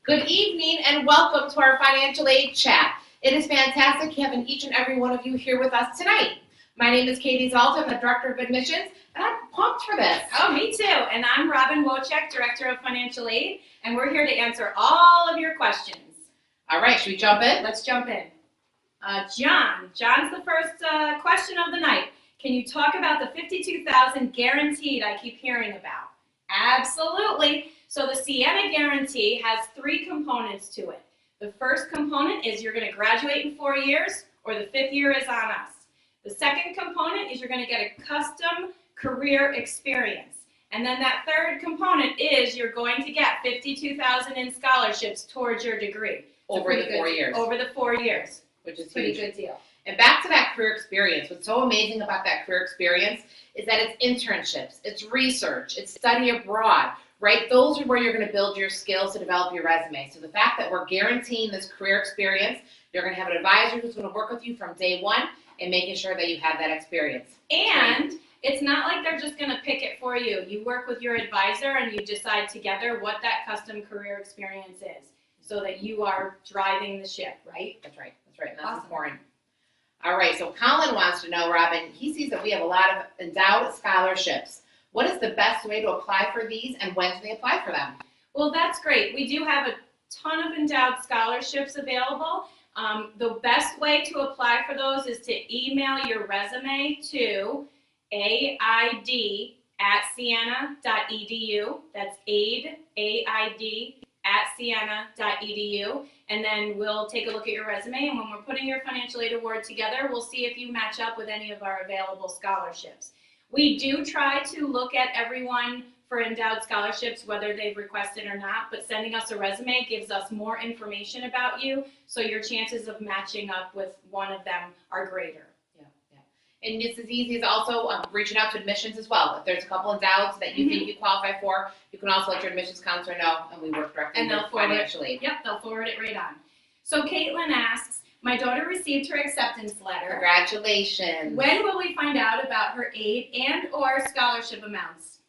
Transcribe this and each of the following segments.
Good evening and welcome to our financial aid chat. It is fantastic having each and every one of you here with us tonight. My name is Katie Zalta, I'm the Director of Admissions, and I'm pumped for this. Oh, me too. And I'm Robin Wojcik, Director of Financial Aid, and we're here to answer all of your questions. All right, should we jump in? Let's jump in. John's the first question of the night. Can you talk about the $52,000 guaranteed I keep hearing about? Absolutely. So the Sienna guarantee has three components to it. The first component is you're going to graduate in 4 years, or the fifth year is on us. The second component is you're going to get a custom career experience. And then that third component is you're going to get $52,000 in scholarships towards your degree. Over the 4 years. Over the 4 years. Which is Pretty huge. good deal. And back to that career experience. What's so amazing about that career experience is that it's internships, it's research, it's study abroad, right? Those are where you're going to build your skills to develop your resume. So the fact that we're guaranteeing this career experience, you're going to have an advisor who's going to work with you from day one and making sure that you have that experience. And it's not like they're just going to pick it for you. You work with your advisor and you decide together what that custom career experience is so that you are driving the ship, right? That's right. And that's Awesome. important. All right, so Colin wants to know, Robin, he sees that we have a lot of endowed scholarships. What is the best way to apply for these and when do they apply for them? Well, that's great. We do have a ton of endowed scholarships available. The best way to apply for those is to email your resume to aid@sienna.edu. That's aid@sienna.edu. And then we'll take a look at your resume, and when we're putting your financial aid award together, we'll see if you match up with any of our available scholarships. We do try to look at everyone for endowed scholarships, whether they've requested or not, but sending us a resume gives us more information about you, so your chances of matching up with one of them are greater. And it's as easy as also reaching out to admissions as well. If there's a couple endoweds that you think you qualify for, you can also let your admissions counselor know, and we work directly with financial aid. Yep, they'll forward it right on. So Caitlin asks, my daughter received her acceptance letter. Congratulations. When will we find out about her aid and or scholarship amounts?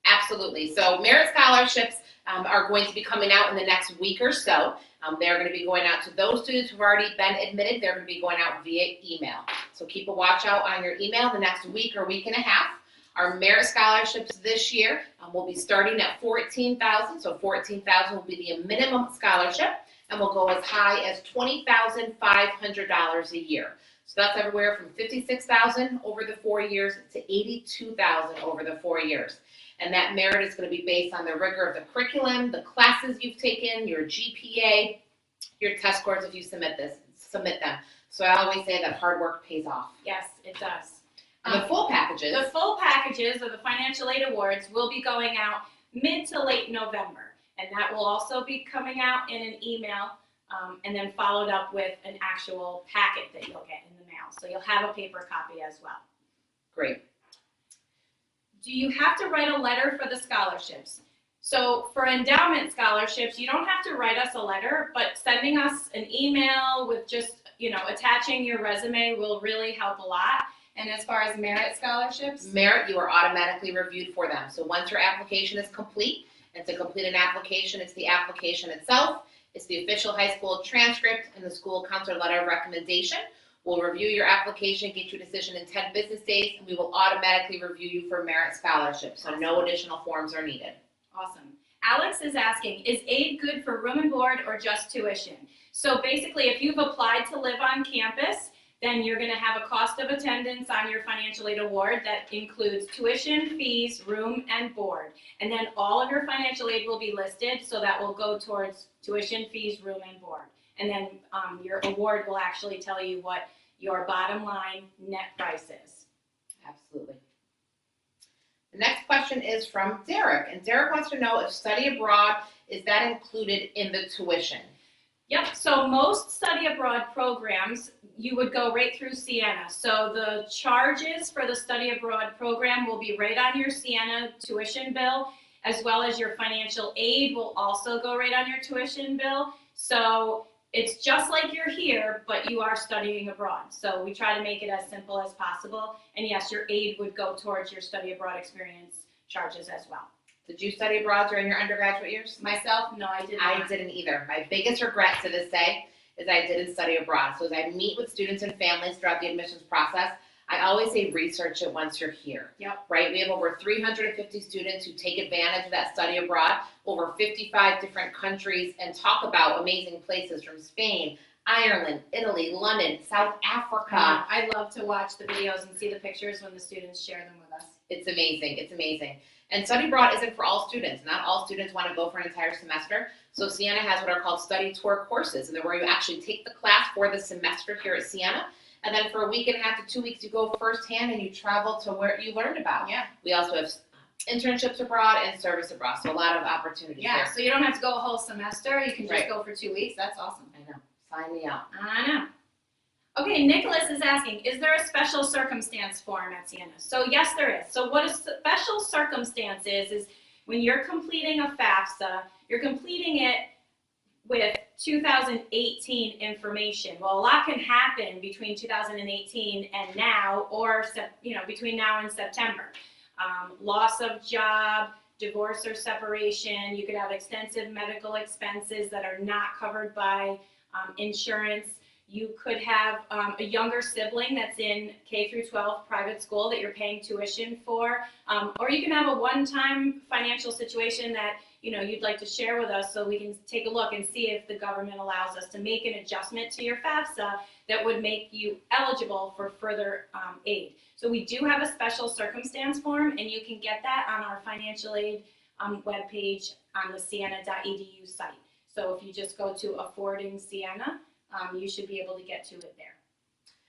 Absolutely. So merit scholarships are going to be coming out in the next week or so. They're going to be going out to those students who've already been admitted. They're going to be going out via email. So keep a watch out on your email the next week or week and a half. Our merit scholarships this year will be starting at $14,000. So $14,000 will be the minimum scholarship, and will go as high as $20,500 a year. So that's everywhere from $56,000 over the 4 years to $82,000 over the 4 years. And that merit is going to be based on the rigor of the curriculum, the classes you've taken, your GPA, your test scores if you submit them. So I always say that hard work pays off. Yes, it does. And the full packages. The full packages of the financial aid awards will be going out mid to late November. And that will also be coming out in an email and then followed up with an actual packet that you'll get in the mail. So you'll have a paper copy as well. Great. Do you have to write a letter for the scholarships? So for endowment scholarships, you don't have to write us a letter, but sending us an email with just, attaching your resume will really help a lot. And as far as merit scholarships? Merit, you are automatically reviewed for them. So once your application is complete, and to complete an application, it's the application itself, it's the official high school transcript, and the school counselor letter of recommendation. We'll review your application, get you a decision in 10 business days, and we will automatically review you for merit scholarship. So no additional forms are needed. Awesome. Alex is asking, is aid good for room and board or just tuition? So basically, if you've applied to live on campus, then you're going to have a cost of attendance on your financial aid award that includes tuition, fees, room, and board. And then all of your financial aid will be listed, so that will go towards tuition, fees, room, and board. And then your award will actually tell you what your bottom line net price is. Absolutely. The next question is from Derek, and Derek wants to know if study abroad, is that included in the tuition? Yep, so most study abroad programs, you would go right through Sienna. So the charges for the study abroad program will be right on your Sienna tuition bill, as well as your financial aid will also go right on your tuition bill. So it's just like you're here, but you are studying abroad. So we try to make it as simple as possible. And yes, your aid would go towards your study abroad experience charges as well. Did you study abroad during your undergraduate years? Myself, no, I did not. I didn't either. My biggest regret to this day is I didn't study abroad. So as I meet with students and families throughout the admissions process, I always say research it once you're here. Yep. Right? We have over 350 students who take advantage of that study abroad, over 55 different countries, and talk about amazing places from Spain, Ireland, Italy, London, South Africa. I love to watch the videos and see the pictures when the students share them with us. It's amazing. It's amazing. And study abroad isn't for all students. Not all students want to go for an entire semester. So Siena has what are called study tour courses, and they're where you actually take the class for the semester here at Siena. And then for a week and a half to 2 weeks, you go firsthand and you travel to where you learned about. Yeah. We also have internships abroad and service abroad, so a lot of opportunities Yeah, there. so you don't have to go a whole semester. You can just Right. go for 2 weeks. That's awesome. I know. Sign me up. I know. Okay, Nicholas is asking, is there a special circumstance form at Siena? So yes, there is. So what a special circumstance is when you're completing a FAFSA, you're completing it with 2018 information. Well, a lot can happen between 2018 and now, or between now and September. Loss of job, divorce or separation. You could have extensive medical expenses that are not covered by insurance. You could have a younger sibling that's in K through 12 private school that you're paying tuition for, or you can have a one-time financial situation that you'd like to share with us, so we can take a look and see if the government allows us to make an adjustment to your FAFSA that would make you eligible for further aid. So we do have a special circumstance form, and you can get that on our financial aid webpage on the siena.edu site. So if you just go to Affording Siena, you should be able to get to it there.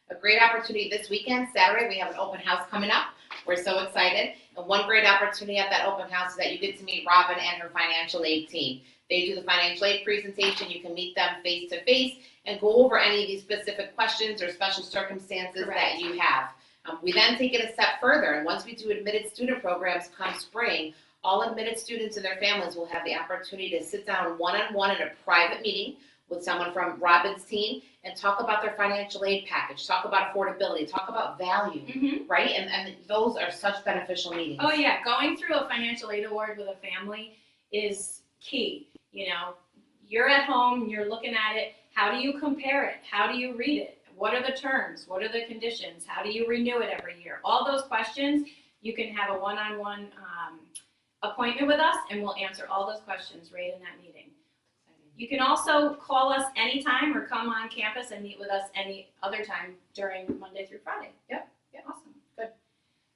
A great opportunity this weekend, Saturday, we have an open house coming up. We're so excited. And one great opportunity at that open house is that you get to meet Robin and her financial aid team. They do the financial aid presentation. You can meet them face to face and go over any of these specific questions or special circumstances that you have. We then take it a step further, and once we do admitted student programs come spring, all admitted students and their families will have the opportunity to sit down one-on-one in a private meeting with someone from Robin's team and talk about their financial aid package, talk about affordability, talk about value, right? And those are such beneficial meetings. Oh yeah, going through a financial aid award with a family is key. You're at home, you're looking at it, how do you compare it? How do you read it? What are the terms? What are the conditions? How do you renew it every year? All those questions, you can have a one-on-one appointment with us, and we'll answer all those questions right in that meeting. You can also call us anytime or come on campus and meet with us any other time during Monday through Friday. Yep. Awesome. Good.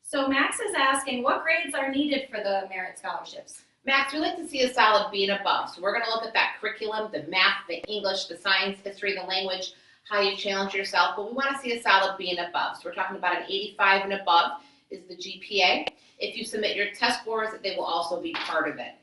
So Max is asking, what grades are needed for the merit scholarships? Max, we like to see a solid B and above. So we're going to look at that curriculum, the math, the English, the science, history, the language, how you challenge yourself. But we want to see a solid B and above. So we're talking about an 85 and above is the GPA. If you submit your test scores, they will also be part of it.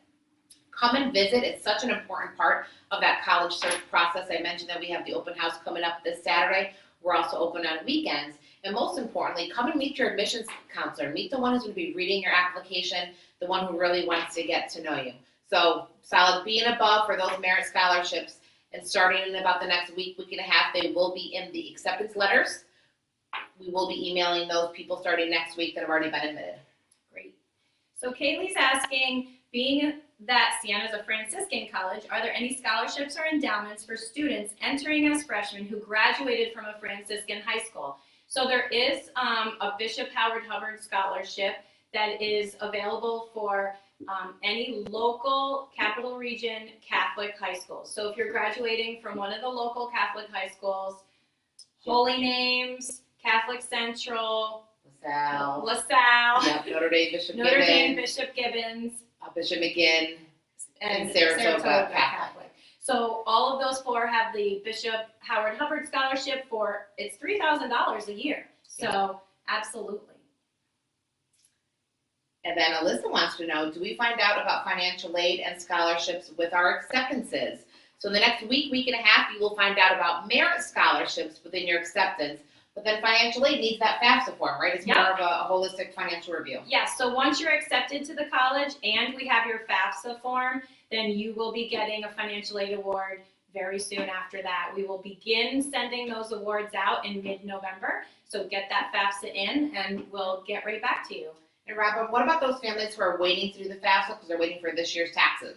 Come and visit. It's such an important part of that college search process. I mentioned that we have the open house coming up this Saturday. We're also open on weekends. And most importantly, come and meet your admissions counselor. Meet the one who's going to be reading your application, the one who really wants to get to know you. So solid B and above for those merit scholarships. And starting in about the next week and a half, they will be in the acceptance letters. We will be emailing those people starting next week that have already been admitted. Great. So Kaylee's asking, being that Siena is a Franciscan college, are there any scholarships or endowments for students entering as freshmen who graduated from a Franciscan high school? So there is a Bishop Howard Hubbard scholarship that is available for any local Capital Region Catholic high schools. So if you're graduating from one of the local Catholic high schools, Holy Names, Catholic Central, LaSalle, Yep, Notre Dame, Bishop Notre Gibbons, Dame, Bishop Gibbons, Bishop McGinn, and Saratoga Catholic. So all of those four have the Bishop Howard Hubbard scholarship for, it's $3,000 a year. So absolutely. And then Alyssa wants to know, do we find out about financial aid and scholarships with our acceptances? So in the next week and a half, you will find out about merit scholarships within your acceptance. But then financial aid needs that FAFSA form, right? It's more of a holistic financial review. Yes, so once you're accepted to the college and we have your FAFSA form, then you will be getting a financial aid award very soon after that. We will begin sending those awards out in mid-November. So get that FAFSA in and we'll get right back to you. And Robin, what about those families who are waiting to do the FAFSA because they're waiting for this year's taxes?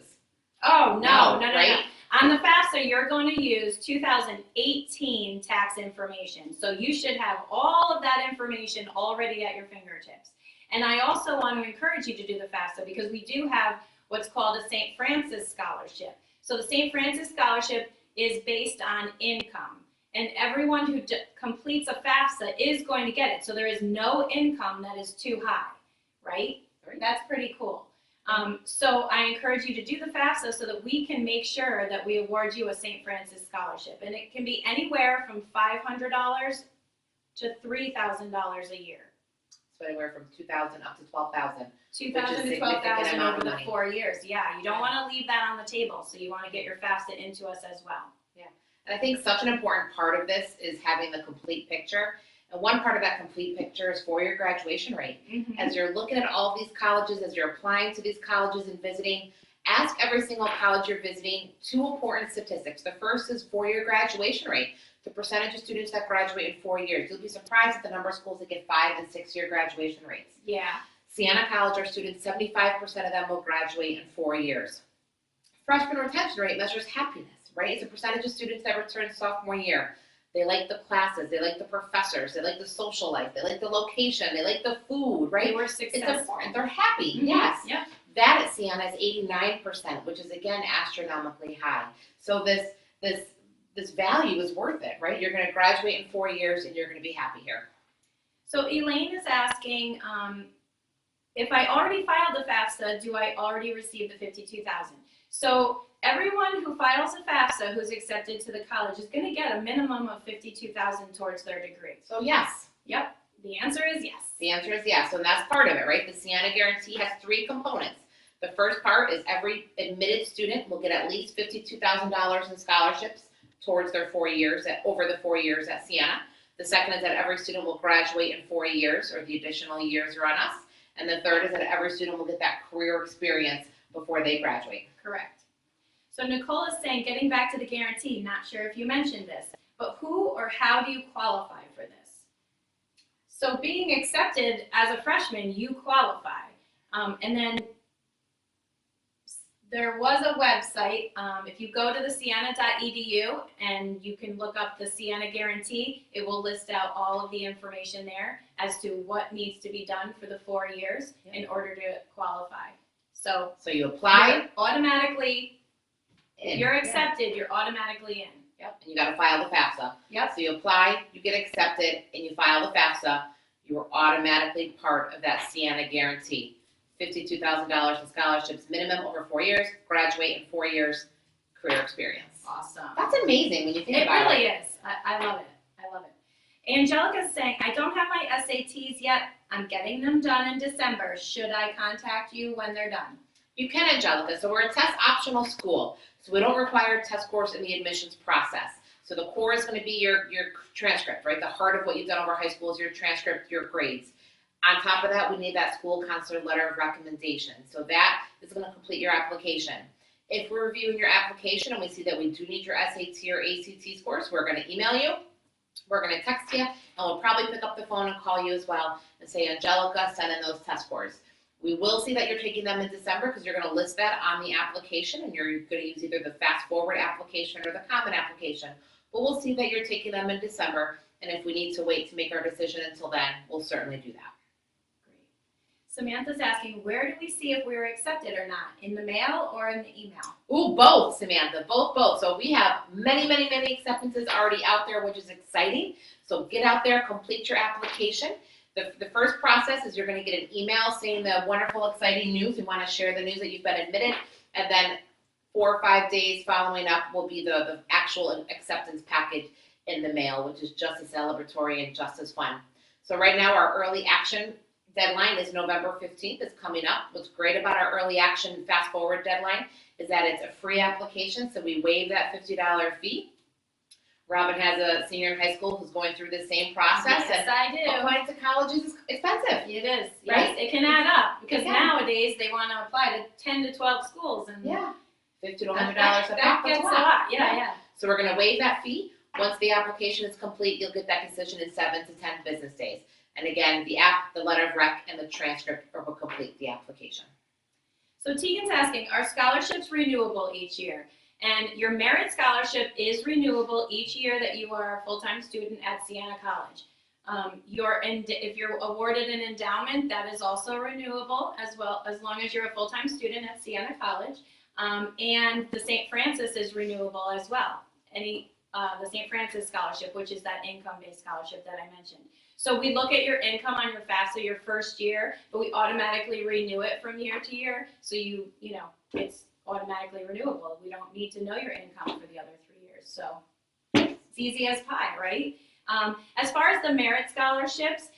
Oh, no. Right? On the FAFSA, you're going to use 2018 tax information. So you should have all of that information already at your fingertips. And I also want to encourage you to do the FAFSA because we do have what's called a St. Francis Scholarship. So the St. Francis Scholarship is based on income. And everyone who completes a FAFSA is going to get it. So there is no income that is too high, right? That's pretty cool. So I encourage you to do the FAFSA so that we can make sure that we award you a St. Francis Scholarship. And it can be anywhere from $500 to $3,000 a year. So anywhere from $2,000 up to $12,000. $2,000 to $12,000 over the 4 years. Yeah, you don't want to leave that on the table. So you want to get your FAFSA into us as well. And I think such an important part of this is having the complete picture. And one part of that complete picture is for your graduation rate. Mm-hmm. As you're looking at all these colleges, as you're applying to these colleges and visiting, ask every single college you're visiting two important statistics. The first is for your graduation rate, the percentage of students that graduate in 4 years. You'll be surprised at the number of schools that get 5 and 6 year graduation rates. Yeah. Siena College, our students, 75% of them will graduate in 4 years. Freshman retention rate measures happiness, right? It's a percentage of students that return sophomore year. They like the classes, they like the professors, they like the social life, they like the location, they like the food, right? They were successful. It's important. They're happy, Mm-hmm. yes. Yep. That at Siena is 89%, which is again astronomically high. So this value is worth it, right? You're going to graduate in 4 years and you're going to be happy here. So Elaine is asking, if I already filed a FAFSA, do I already receive the $52,000? So everyone who files a FAFSA who's accepted to the college is going to get a minimum of $52,000 towards their degree. So yes. Yep. The answer is yes. The answer is yes, and that's part of it, right? The Siena Guarantee has 3 components. The first part is every admitted student will get at least $52,000 in scholarships towards their 4 years, over the 4 years at Siena. The second is that every student will graduate in 4 years, or the additional years are on us. And the third is that every student will get that career experience before they graduate. Correct. So Nicole is saying, getting back to the guarantee, not sure if you mentioned this, but who or how do you qualify for this? So being accepted as a freshman, you qualify. And then there was a website, if you go to the siena.edu and you can look up the Siena Guarantee, it will list out all of the information there as to what needs to be done for the 4 years in order to qualify. So you apply. you're automatically, if in. you're accepted, you're automatically in. Yep. And you got to file the FAFSA. Yep. So you apply, you get accepted, and you file the FAFSA. You are automatically part of that Siena Guarantee. $52,000 in scholarships, minimum over 4 years, graduate in 4 years, career experience. Awesome. That's amazing when you think It about really it. is. I love it. I love it. Angelica's saying, I don't have my SATs yet. I'm getting them done in December. Should I contact you when they're done? You can, Angelica. So we're a test optional school. So we don't require test scores in the admissions process. So the core is going to be your transcript, right? The heart of what you've done over high school is your transcript, your grades. On top of that, we need that school counselor letter of recommendation. So that is going to complete your application. If we're reviewing your application and we see that we do need your SAT or ACT scores, we're going to email you, we're going to text you, and we'll probably pick up the phone and call you as well and say, Angelica, send in those test scores. We will see that you're taking them in December because you're going to list that on the application, and you're going to use either the fast forward application or the common application. But we'll see that you're taking them in December, and if we need to wait to make our decision until then, we'll certainly do that. Samantha's asking, where do we see if we were accepted or not? In the mail or in the email? Ooh, both, Samantha, both. So we have many acceptances already out there, which is exciting. So get out there, complete your application. The first process is you're going to get an email saying the wonderful, exciting news. We want to share the news that you've been admitted. And then 4 or 5 days following up will be the actual acceptance package in the mail, which is just as celebratory and just as fun. So right now our early action deadline is November 15th. It's coming up. What's great about our early action fast forward deadline is that it's a free application, so we waive that $50 fee. Robin has a senior in high school who's going through the same process. Yes, I do. Applying to colleges is expensive. It is. Right? Yes, it can add up because It can. nowadays they want to apply to 10 to 12 schools. And Yeah. $50 to $100 a that pop. gets That's a lot. Yeah. So we're going to waive that fee. Once the application is complete, you'll get that decision in 7 to 10 business days. And again, the app, the letter of rec, and the transcript will complete the application. So Tegan's asking, are scholarships renewable each year? And your merit scholarship is renewable each year that you are a full-time student at Siena College. If you're awarded an endowment, that is also renewable as well, as long as you're a full-time student at Siena College. And the St. Francis is renewable as well. The St. Francis scholarship, which is that income-based scholarship that I mentioned. So we look at your income on your FAFSA your first year, but we automatically renew it from year to year. So it's automatically renewable. We don't need to know your income for the other 3 years. So it's easy as pie, right? As far as the merit scholarships,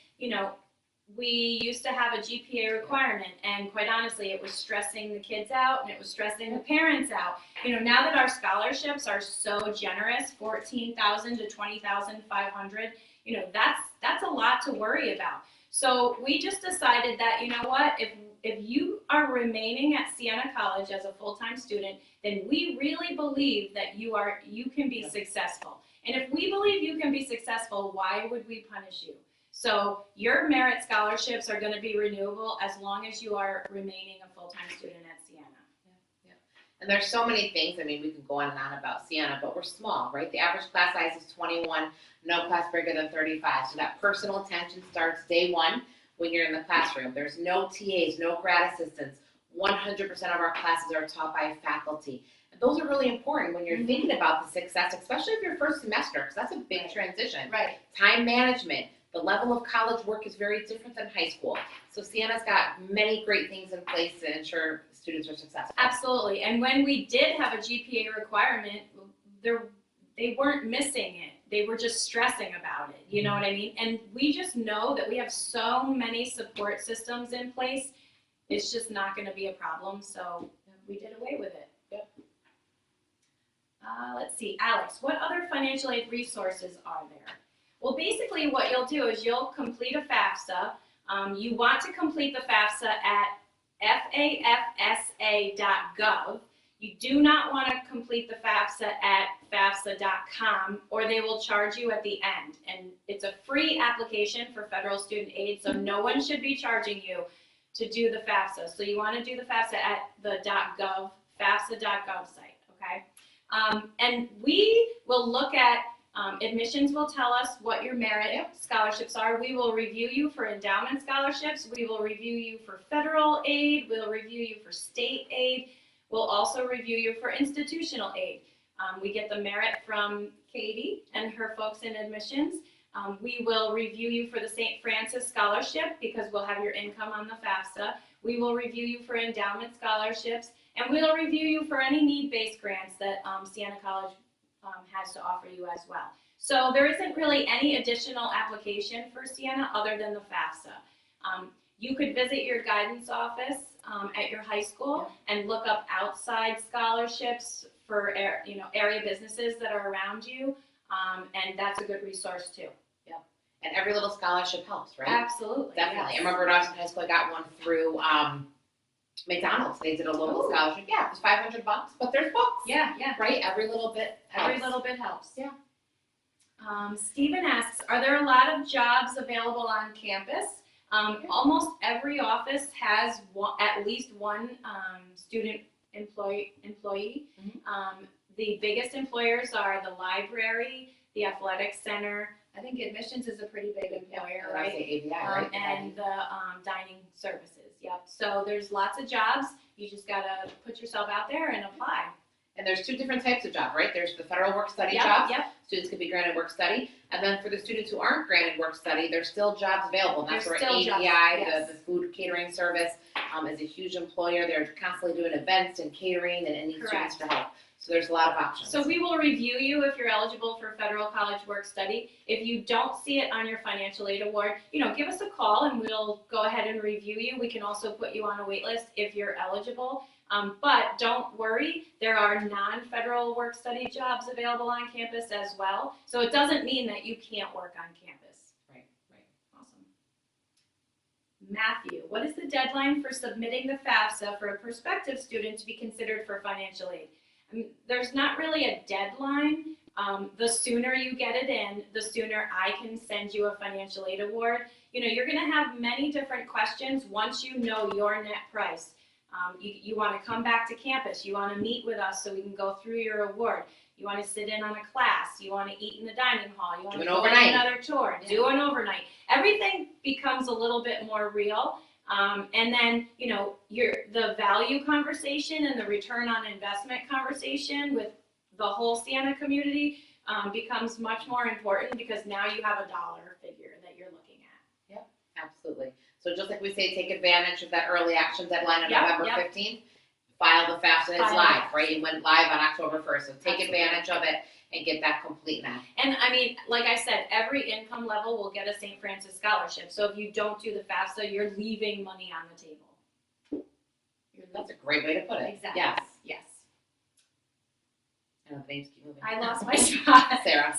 we used to have a GPA requirement, and quite honestly, it was stressing the kids out and it was stressing the parents out. Now that our scholarships are so generous, $14,000 to $20,500, that's a lot to worry about. So we just decided that, if you are remaining at Siena College as a full-time student, then we really believe that you can be successful. And if we believe you can be successful, why would we punish you? So your merit scholarships are going to be renewable as long as you are remaining a full-time student at Siena. Yeah. And there's so many things. I mean, we can go on and on about Siena, but we're small, right? The average class size is 21, no class bigger than 35. So that personal attention starts day one when you're in the classroom. There's no TAs, no grad assistants. 100% of our classes are taught by faculty. And those are really important when you're thinking about the success, especially if your first semester, because that's a big transition. Right. Time management. The level of college work is very different than high school. So Siena's got many great things in place to ensure students are successful. Absolutely. And when we did have a GPA requirement, they weren't missing it. They were just stressing about it. You know what I mean? And we just know that we have so many support systems in place. It's just not going to be a problem. So we did away with it. Yep. Let's see. Alex, what other financial aid resources are there? Well, basically what you'll do is you'll complete a FAFSA. You want to complete the FAFSA at fafsa.gov. You do not want to complete the FAFSA at fafsa.com, or they will charge you at the end. And it's a free application for federal student aid, so no one should be charging you to do the FAFSA. So you want to do the FAFSA at the .gov, fafsa.gov site, okay? And we will look at admissions will tell us what your merit scholarships are. We will review you for endowment scholarships. We will review you for federal aid. We'll review you for state aid. We'll also review you for institutional aid. We get the merit from Katie and her folks in admissions. We will review you for the St. Francis Scholarship because we'll have your income on the FAFSA. We will review you for endowment scholarships, and we'll review you for any need-based grants that Siena College has to offer you as well. So there isn't really any additional application for Siena other than the FAFSA. You could visit your guidance office at your high school and look up outside scholarships for area businesses that are around you, and that's a good resource too. Yeah, and every little scholarship helps, right? Absolutely. Definitely. Yes. I remember when I was in high school, I got one through McDonald's. They did a local scholarship. Yeah, it was $500, but there's books. Yeah. Right? Every little bit helps. Every little bit helps. Yeah. Stephen asks, are there a lot of jobs available on campus? Almost every office has at least one student employee. The biggest employers are the library, the athletic center. I think admissions is a pretty big employer, I right? say ABI, right? And the dining services. Yep. So there's lots of jobs. You just gotta put yourself out there and apply. And there's two different types of job, right? There's the federal work study Yep, jobs. yep. Students can be granted work study. And then for the students who aren't granted work study, there's still jobs available. And that's There's where still ABI, jobs, yes. the food catering service, is a huge employer. They're constantly doing events and catering and need students to help. So there's a lot of options. So we will review you if you're eligible for federal college work study. If you don't see it on your financial aid award, give us a call and we'll go ahead and review you. We can also put you on a wait list if you're eligible. But don't worry, there are non-federal work study jobs available on campus as well. So it doesn't mean that you can't work on campus. Right. Awesome. Matthew, what is the deadline for submitting the FAFSA for a prospective student to be considered for financial aid? There's not really a deadline, The sooner you get it in, the sooner I can send you a financial aid award. You know, you're gonna have many different questions once you know your net price. You wanna come back to campus, you wanna meet with us so we can go through your award. You wanna sit in on a class, you wanna eat in the dining hall, you wanna Do an go on overnight. another tour, do an overnight. Everything becomes a little bit more real. And then, you know, the value conversation and the return on investment conversation with the whole Siena community becomes much more important because now you have a dollar figure that you're looking at. Absolutely. So just like we say, take advantage of that early action deadline on Yep, November yep. 15th. File the FAFSA, it's File the live, FAFSA. right? It went live on October 1st, so take Absolutely. advantage of it and get that complete now. And I mean, like I said, every income level will get a St. Francis scholarship. So if you don't do the FAFSA, you're leaving money on the table. That's a great way to put it. Exactly. Yes. Yes. I know the names keep moving. I lost my spot. Sarah.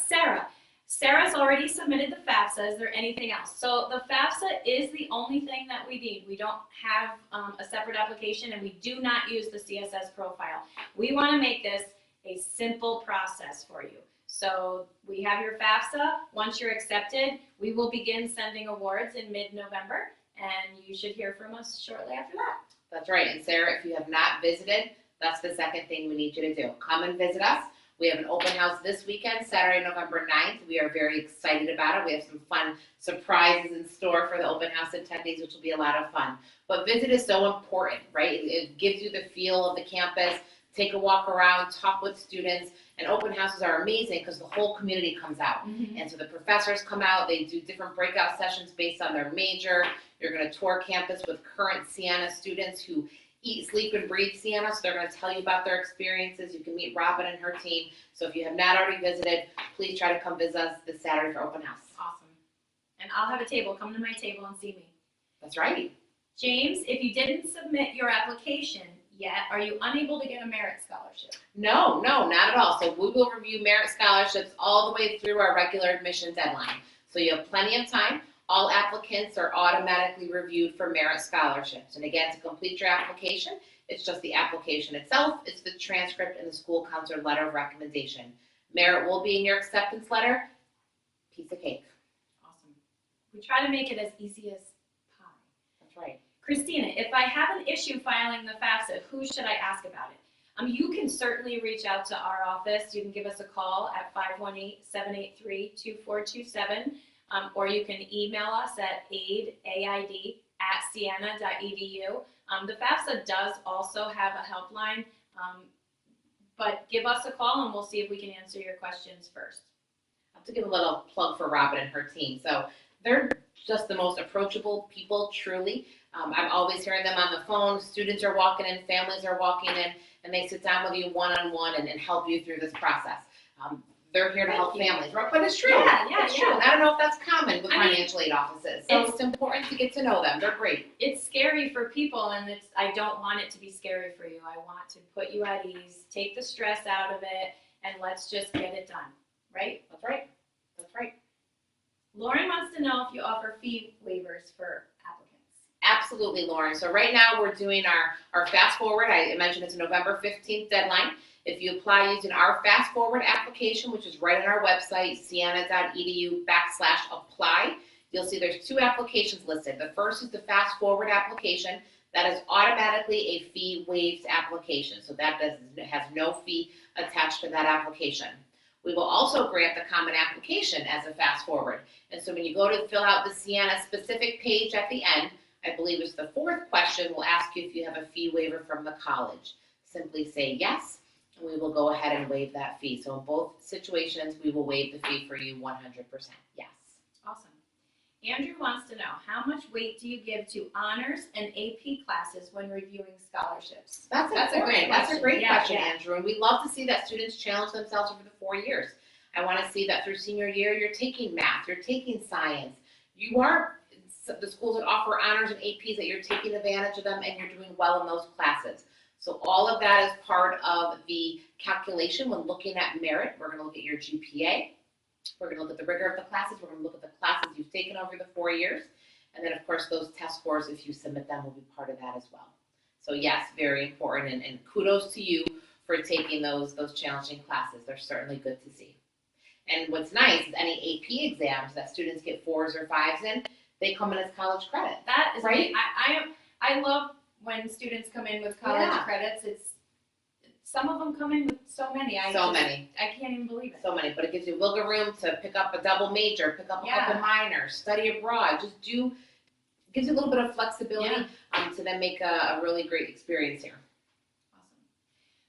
Sarah's already submitted the FAFSA. Is there anything else? So the FAFSA is the only thing that we need. We don't have a separate application, and we do not use the CSS profile. We want to make this a simple process for you. So we have your FAFSA. Once you're accepted, we will begin sending awards in mid-November, and you should hear from us shortly after that. That's right. And Sarah, if you have not visited, that's the second thing we need you to do. Come and visit us. We have an open house this weekend, Saturday, November 9th. We are very excited about it. We have some fun surprises in store for the open house attendees, which will be a lot of fun. But visit is so important, right? It gives you the feel of the campus. Take a walk around, talk with students. And open houses are amazing because the whole community comes out. And so the professors come out, they do different breakout sessions based on their major. You're going to tour campus with current Siena students who eat, sleep, and breathe Siena, so they're going to tell you about their experiences. You can meet Robin and her team. So if you have not already visited, please try to come visit us this Saturday for open house. Awesome. And I'll have a table. Come to my table and see me. That's right. James, if you didn't submit your application yet, are you unable to get a merit scholarship? No, not at all. So we will review merit scholarships all the way through our regular admission deadline. So you have plenty of time. All applicants are automatically reviewed for merit scholarships. And again, to complete your application, it's just the application itself, it's the transcript and the school counselor letter of recommendation. Merit will be in your acceptance letter. Piece of cake. Awesome. We try to make it as easy as pie. That's right. Christina, if I have an issue filing the FAFSA, who should I ask about it? You can certainly reach out to our office. You can give us a call at 518-783-2427. Or you can email us at aid@siena.edu. The FAFSA does also have a helpline, but give us a call and we'll see if we can answer your questions first. I have to give a little plug for Robin and her team. So they're just the most approachable people, truly. I'm always hearing them on the phone. Students are walking in, families are walking in, and they sit down with you one-on-one and help you through this process. They're here to help families, right? But it's true. Yeah, it's true. And I don't know if that's common with I mean, financial aid offices. So it's important to get to know them. They're great. It's scary for people, and I don't want it to be scary for you. I want to put you at ease, take the stress out of it, and let's just get it done, right? That's right. That's right. Lauren wants to know if you offer fee waivers for applicants. Absolutely, Lauren. So right now we're doing our Fast Forward. I mentioned it's a November 15th deadline. If you apply using our Fast Forward application, which is right on our website, siena.edu/apply, you'll see there's two applications listed. The first is the Fast Forward application. That is automatically a fee waived application. So that has no fee attached to that application. We will also grant the common application as a Fast Forward. And so when you go to fill out the Siena specific page at the end, I believe it's the fourth question, we'll ask you if you have a fee waiver from the college. Simply say yes, and we will go ahead and waive that fee. So in both situations, we will waive the fee for you 100%. Yes. Awesome. Andrew wants to know, how much weight do you give to honors and AP classes when reviewing scholarships? That's a great Yeah, question, yeah. Andrew. And we love to see that students challenge themselves over the 4 years. I want to see that through senior year, you're taking math, you're taking science. You aren't the schools that offer honors and APs, that you're taking advantage of them and you're doing well in those classes. So all of that is part of the calculation when looking at merit. We're going to look at your GPA. We're going to look at the rigor of the classes. We're going to look at the classes you've taken over the 4 years. And then, of course, those test scores, if you submit them, will be part of that as well. So, yes, very important. And kudos to you for taking those challenging classes. They're certainly good to see. And what's nice is any AP exams that students get 4s or 5s in, they come in as college credit. That is Right? I love when students come in with college Yeah. credits. Some of them come in with so many. I can't even believe it. So many, but it gives you wiggle room to pick up a double major, pick up a Yeah. couple minors, study abroad. Gives you a little bit of flexibility to then make a really great experience here. Awesome.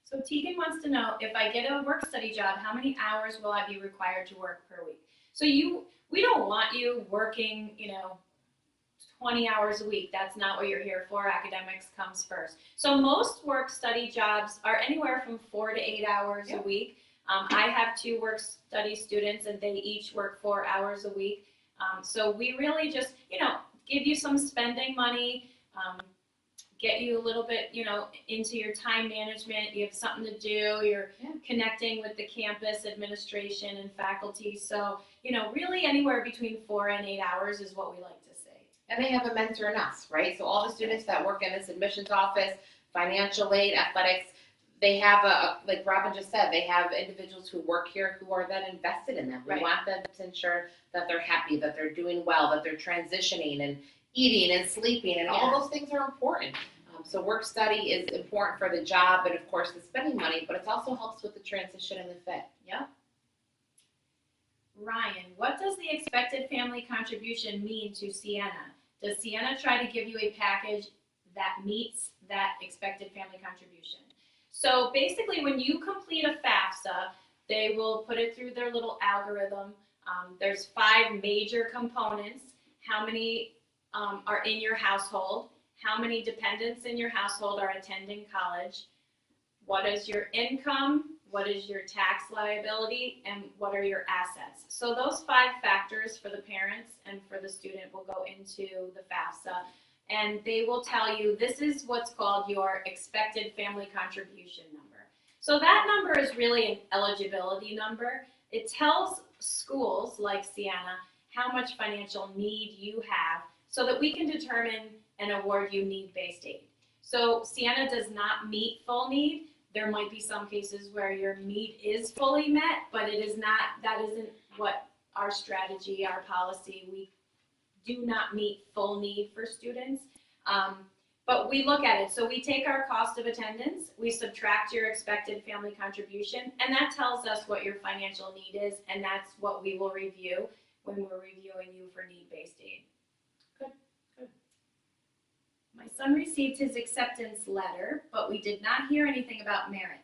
So Tegan wants to know, if I get a work study job, how many hours will I be required to work per week? So we don't want you working, 20 hours a week. That's not what you're here for. Academics comes first. So most work study jobs are anywhere from 4 to 8 hours a week. I have 2 work study students, and they each work 4 hours a week. So we really just, give you some spending money, get you a little bit, into your time management. You have something to do. You're connecting with the campus administration and faculty. So, really anywhere between 4 and 8 hours is what we like to say. And they have a mentor in us, right? So all the students that work in this admissions office, financial aid, athletics, they have like Robin just said, they have individuals who work here who are then invested in them. We Right. want them to ensure that they're happy, that they're doing well, that they're transitioning and eating and sleeping, and all those things are important. So work study is important for the job and, of course, the spending money, but it also helps with the transition and the fit. Yep. Ryan, what does the expected family contribution mean to Sienna? Does Sienna try to give you a package that meets that expected family contribution? So basically, when you complete a FAFSA, they will put it through their little algorithm. There's 5 major components. How many are in your household? How many dependents in your household are attending college? What is your income? What is your tax liability? And what are your assets? So those 5 factors for the parents and for the student will go into the FAFSA. And they will tell you, this is what's called your expected family contribution number. So that number is really an eligibility number. It tells schools like Sienna how much financial need you have so that we can determine and award you need-based aid. So Sienna does not meet full need. There might be some cases where your need is fully met, but that isn't what our strategy, our policy. We do not meet full need for students, but we look at it. So we take our cost of attendance, we subtract your expected family contribution, and that tells us what your financial need is, and that's what we will review when we're reviewing you for need-based aid. Good. My son received his acceptance letter, but we did not hear anything about merit.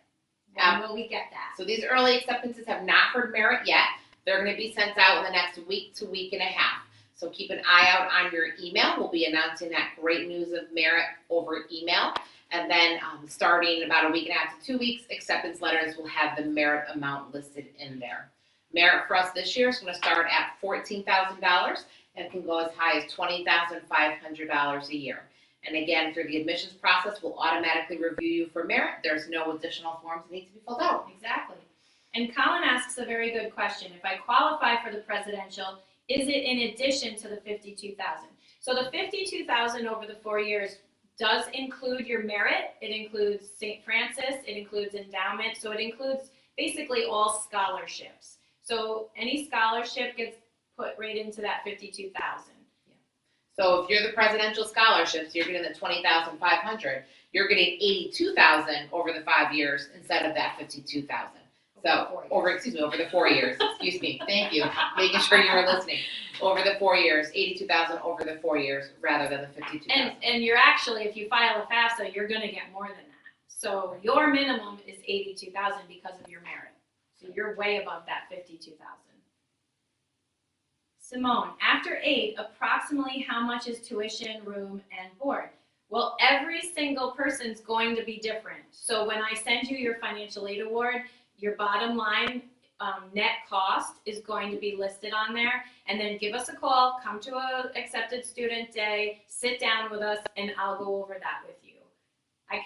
When will we get that? So these early acceptances have not heard merit yet. They're going to be sent out in the next week to week and a half. So keep an eye out on your email. We'll be announcing that great news of merit over email. And then starting about a week and a half to 2 weeks, acceptance letters will have the merit amount listed in there. Merit for us this year is going to start at $14,000 and can go as high as $20,500 a year. And again, through the admissions process, we'll automatically review you for merit. There's no additional forms that need to be filled out. Exactly. And Colin asks a very good question. If I qualify for the presidential, is it in addition to the $52,000? So the $52,000 over the 4 years does include your merit. It includes St. Francis. It includes endowment. So it includes basically all scholarships. So any scholarship gets put right into that $52,000. So if you're the presidential scholarships, you're getting the $20,500. You're getting $82,000 over the 5 years instead of that $52,000. So over the 4 years. Excuse me. Thank you. Making sure you were listening. Over the 4 years, $82,000 over the 4 years rather than the $52,000. And you're actually, if you file a FAFSA, you're going to get more than that. So your minimum is $82,000 because of your merit. So you're way above that $52,000. Simone, after 8, approximately how much is tuition, room, and board? Well, every single person's going to be different. So when I send you your financial aid award, your bottom line net cost is going to be listed on there. And then give us a call, come to a accepted student day, sit down with us, and I'll go over that with you. I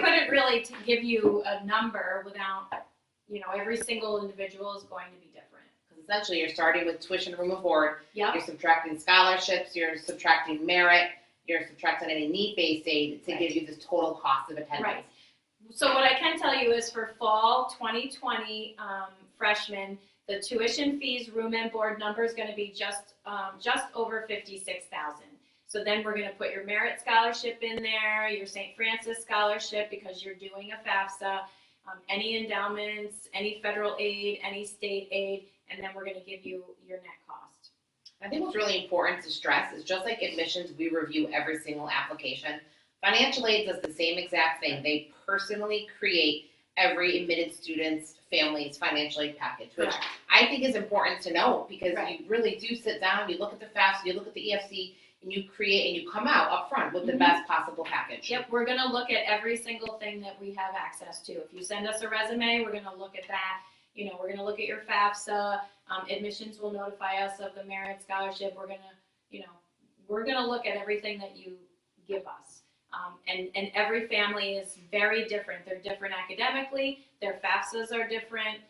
couldn't really give you a number without, every single individual is going to be different. Essentially, you're starting with tuition, room, and board. Yep. You're subtracting scholarships. You're subtracting merit. You're subtracting any need-based aid to give you this total cost of attendance. Right. So what I can tell you is for fall 2020 freshmen, the tuition fees, room and board number is going to be just over 56,000. So then we're going to put your merit scholarship in there, your St. Francis scholarship because you're doing a FAFSA, any endowments, any federal aid, any state aid, and then we're going to give you your net cost. I think what's really important to stress is just like admissions, we review every single application. Financial aid does the same exact thing. They personally create every admitted student's family's financial aid package, which Correct. I think is important to know because Right. you really do sit down, you look at the FAFSA, you look at the EFC, and you create and you come out up front with the Mhm. best possible package. Yep, we're going to look at every single thing that we have access to. If you send us a resume, we're going to look at that. You know, we're going to look at your FAFSA. Admissions will notify us of the merit scholarship. We're going to, we're going to look at everything that you give us. And every family is very different. They're different academically. Their FAFSAs are different.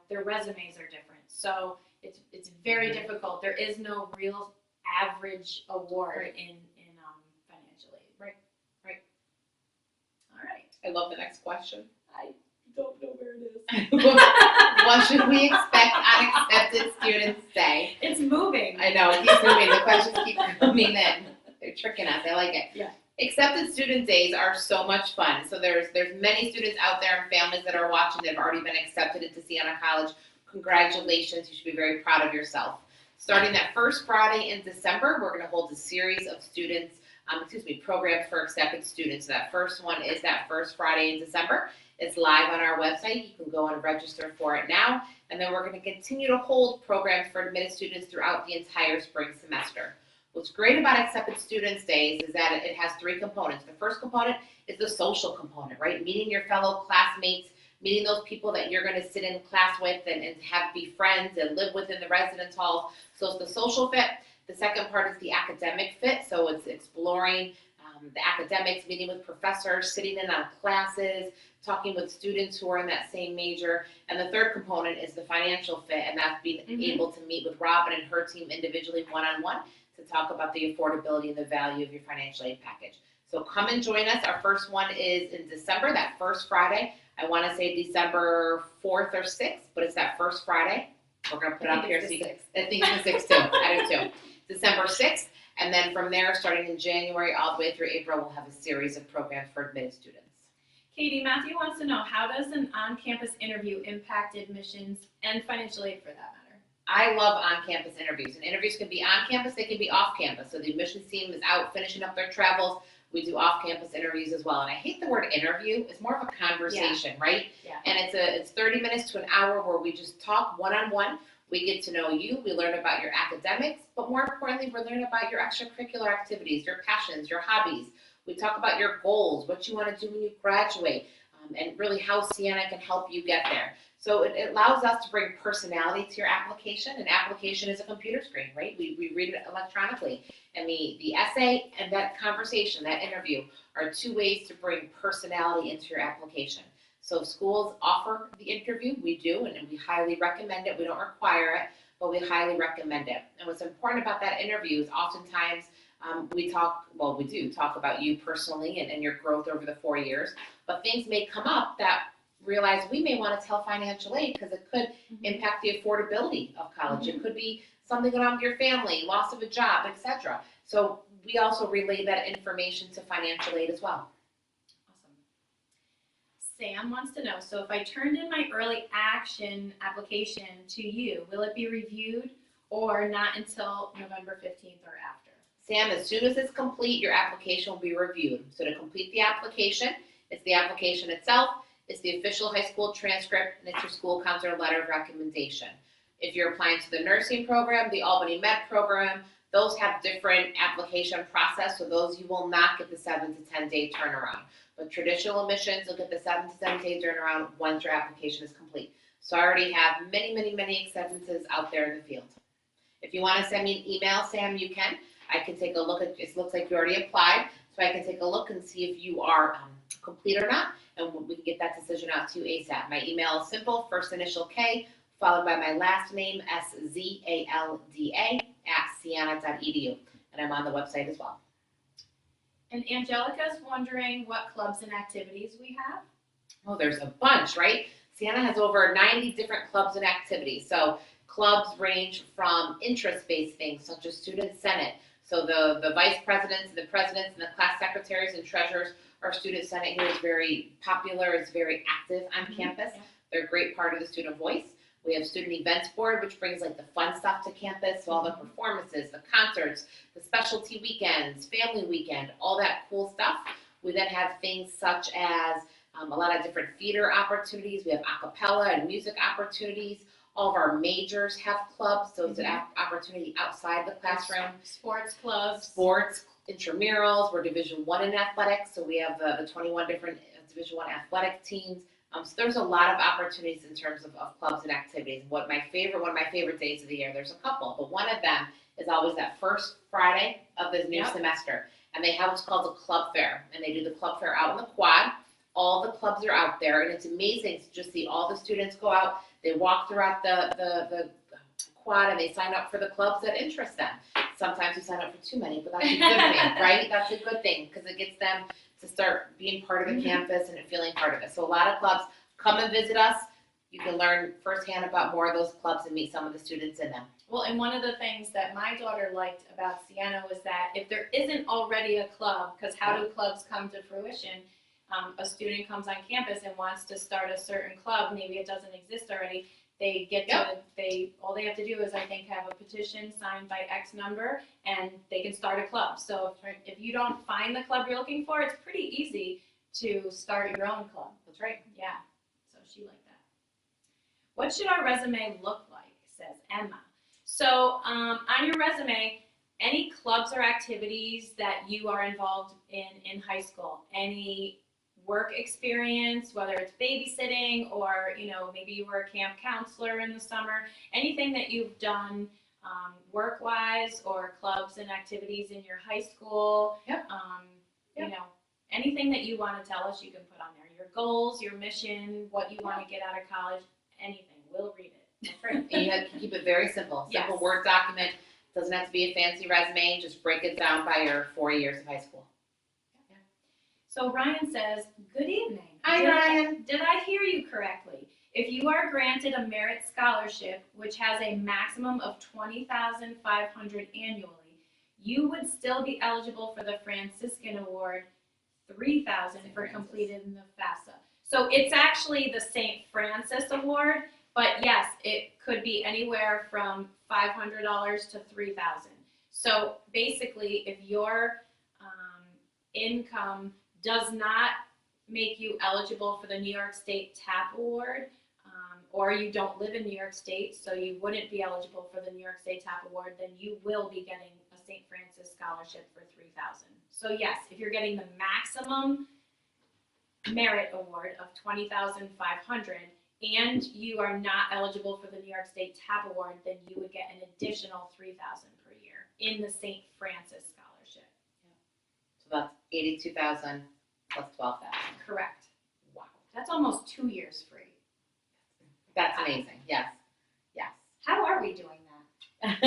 Their resumes are different. So it's very difficult. There is no real average award Right. in financial aid. Right. All right. I love the next question. I don't know where it is. What should we expect unaccepted students say? It's moving. I know, it keeps moving. The questions keep coming in. They're tricking us. I like it. Yeah. Accepted student days are so much fun. So there's many students out there and families that are watching that have already been accepted into Siena College. Congratulations. You should be very proud of yourself. Starting that first Friday in December, we're going to hold a series of programs for accepted students. So that first one is that first Friday in December. It's live on our website. You can go and register for it now. And then we're going to continue to hold programs for admitted students throughout the entire spring semester. What's great about Accepted Students Days is that it has three components. The first component is the social component, right? Meeting your fellow classmates, meeting those people that you're going to sit in class with and be friends and live with in the residence halls. So it's the social fit. The second part is the academic fit. So it's exploring the academics, meeting with professors, sitting in on classes, talking with students who are in that same major. And the third component is the financial fit, and that's being able to meet with Robin and her team individually one-on-one to talk about the affordability and the value of your financial aid package. So come and join us. Our first one is in December, that first Friday. I want to say December 4th or 6th, but it's that first Friday. We're going to put it up here. So you can, I think it's the 6th too. I do too. December 6th. And then from there, starting in January all the way through April, we'll have a series of programs for admitted students. Katie, Matthew wants to know, how does an on-campus interview impact admissions and financial aid for that matter? I love on-campus interviews, and interviews can be on campus, they can be off campus. So the admissions team is out finishing up their travels. We do off-campus interviews as well. And I hate the word interview. It's more of a conversation, right? Yeah. And it's 30 minutes to an hour where we just talk one-on-one. We get to know you. We learn about your academics, but more importantly, we learn about your extracurricular activities, your passions, your hobbies. We talk about your goals, what you want to do when you graduate, and really how Siena can help you get there. So it allows us to bring personality to your application. An application is a computer screen, right? We read it electronically. And the essay and that conversation, that interview, are two ways to bring personality into your application. So if schools offer the interview, we do, and we highly recommend it. We don't require it, but we highly recommend it. And what's important about that interview is oftentimes we do talk about you personally and your growth over the 4 years, but things may come up that realize we may want to tell financial aid because it could impact the affordability of college. It could be something going on with your family, loss of a job, etc. So we also relay that information to financial aid as well. Awesome. Sam wants to know, so if I turned in my early action application to you, will it be reviewed or not until November 15th or after? Sam, as soon as it's complete, your application will be reviewed. So to complete the application, it's the application itself, it's the official high school transcript, and it's your school counselor letter of recommendation. If you're applying to the nursing program, the Albany Med program, those have different application process, so those you will not get the 7 to 10 day turnaround. But traditional admissions will get the 7 to 10 day turnaround once your application is complete. So I already have many acceptances out there in the field. If you want to send me an email, Sam, you can. I can take a look at it. Looks like you already applied, so I can take a look and see if you are complete or not, and we can get that decision out to you ASAP. My email is simple, first initial K, followed by my last name, SZALDA, @siena.edu, and I'm on the website as well. And Angelica's wondering what clubs and activities we have. Oh, there's a bunch, right? Siena has over 90 different clubs and activities. So clubs range from interest-based things such as student senate. So the vice presidents and the presidents and the class secretaries and treasurers, our student senate here is very popular, is very active on campus. Yeah. They're a great part of the student voice. We have student events board, which brings like the fun stuff to campus, so all the performances, the concerts, the specialty weekends, family weekend, all that cool stuff. We then have things such as a lot of different theater opportunities. We have a cappella and music opportunities. All of our majors have clubs, so it's an opportunity outside the classroom. Sports clubs. Sports, intramurals, we're Division I in athletics, so we have the 21 different Division I athletic teams. So there's a lot of opportunities in terms of clubs and activities. One of my favorite days of the year, there's a couple, but one of them is always that first Friday of the new semester. And they have what's called a club fair, and they do the club fair out in the quad. All the clubs are out there, and it's amazing to just see all the students go out. They walk throughout the quad, and they sign up for the clubs that interest them. Sometimes you sign up for too many, but that's a good thing, right? That's a good thing because it gets them to start being part of the campus and feeling part of it. So a lot of clubs, come and visit us. You can learn firsthand about more of those clubs and meet some of the students in them. Well, and one of the things that my daughter liked about Siena was that if there isn't already a club, because how do clubs come to fruition? A student comes on campus and wants to start a certain club, maybe it doesn't exist already, they get all they have to do is, I think, have a petition signed by X number, and they can start a club. So if you don't find the club you're looking for, it's pretty easy to start your own club. That's right. Yeah, so she liked that. What should our resume look like, says Emma. So on your resume, any clubs or activities that you are involved in high school, any work experience, whether it's babysitting or, maybe you were a camp counselor in the summer, anything that you've done work-wise or clubs and activities in your high school, anything that you want to tell us, you can put on there. Your goals, your mission, what you want to get out of college, anything. We'll read it. That's right. And you have to keep it very simple. Simple Word document. Doesn't have to be a fancy resume. Just break it down by your 4 years of high school. So Ryan says, good evening. Hi, Ryan. Did I hear you correctly? If you are granted a merit scholarship, which has a maximum of $20,500 annually, you would still be eligible for the Franciscan Award, $3,000 for completed in the FAFSA. So it's actually the St. Francis Award, but yes, it could be anywhere from $500 to $3,000. So basically, if your income does not make you eligible for the New York State TAP Award, or you don't live in New York State, so you wouldn't be eligible for the New York State TAP Award, then you will be getting a St. Francis scholarship for $3,000. So yes, if you're getting the maximum merit award of $20,500 and you are not eligible for the New York State TAP Award, then you would get an additional $3,000 per year in the St. Francis scholarship. So that's $82,000 plus $12,000. Correct. Wow. That's almost 2 years free. That's amazing. Yes. Yes. How are we doing that?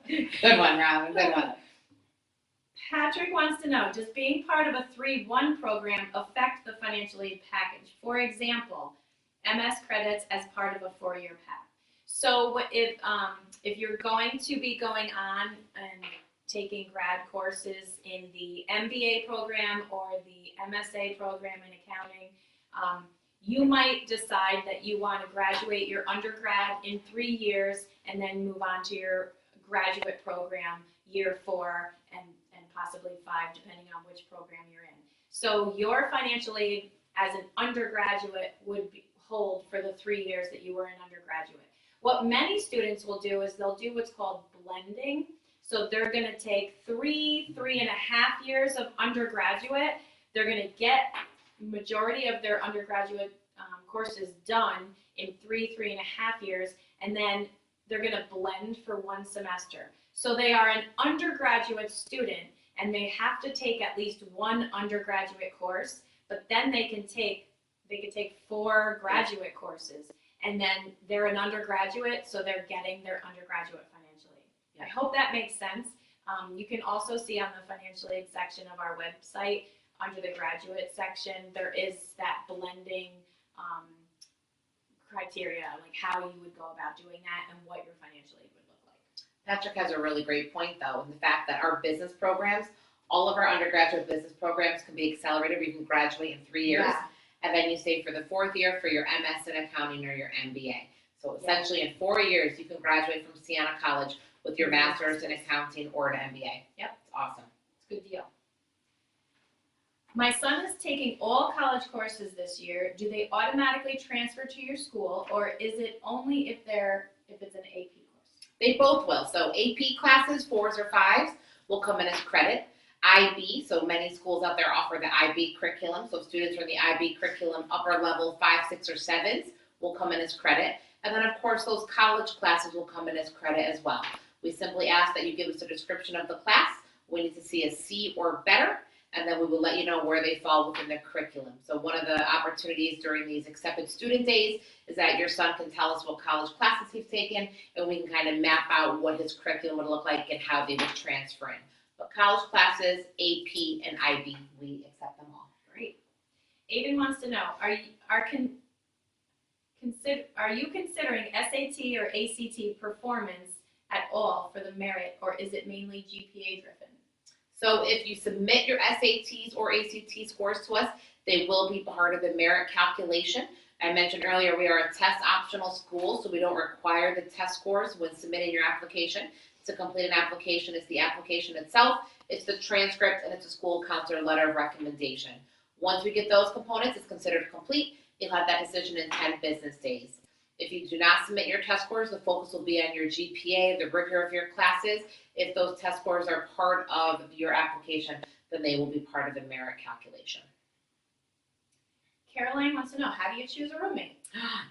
Good one, Robin. Good one. Patrick wants to know, does being part of a 3-1 program affect the financial aid package? For example, MS credits as part of a 4-year pack. So if you're going to be going on and taking grad courses in the MBA program or the MSA program in accounting, you might decide that you want to graduate your undergrad in 3 years and then move on to your graduate program year 4 and possibly 5, depending on which program you're in. So your financial aid as an undergraduate would hold for the 3 years that you were an undergraduate. What many students will do is they'll do what's called blending. So they're going to take 3.5 years of undergraduate. They're going to get majority of their undergraduate courses done in 3.5 years, and then they're going to blend for 1 semester. So they are an undergraduate student, and they have to take at least 1 undergraduate course, but then they could take 4 graduate courses, and then they're an undergraduate, so they're getting their undergraduate financial aid. I hope that makes sense, You can also see on the financial aid section of our website, under the graduate section, there is that blending criteria, like how you would go about doing that and what your financial aid would look like. Patrick has a really great point, though, in the fact that our business programs, all of our undergraduate business programs can be accelerated, where you can graduate in 3 years. Yeah. And then you stay for the 4th year for your MS in accounting or your MBA. So essentially in 4 years, you can graduate from Siena College with your master's in accounting or an MBA. Yep. It's awesome. It's a good deal. My son is taking all college courses this year. Do they automatically transfer to your school, or is it only if it's an AP course? They both will. So AP classes, 4s or 5s, will come in as credit. IB, so many schools out there offer the IB curriculum. So students from the IB curriculum, upper level 5, 6, or 7s, will come in as credit. And then, of course, those college classes will come in as credit as well. We simply ask that you give us a description of the class. We need to see a C or better, and then we will let you know where they fall within the curriculum. So one of the opportunities during these accepted student days is that your son can tell us what college classes he's taken, and we can kind of map out what his curriculum would look like and how they would transfer in. But college classes, AP, and IB, we accept them all. Great. Aiden wants to know, are you considering SAT or ACT performance at all for the merit, or is it mainly GPA driven? So if you submit your SATs or ACT scores to us, they will be part of the merit calculation. I mentioned earlier we are a test optional school, so we don't require the test scores when submitting your application. To complete an application, it's the application itself, it's the transcript, and it's a school counselor letter of recommendation. Once we get those components, it's considered complete. You'll have that decision in 10 business days. If you do not submit your test scores, the focus will be on your GPA, the rigor of your classes. If those test scores are part of your application, then they will be part of the merit calculation. Caroline wants to know, how do you choose a roommate?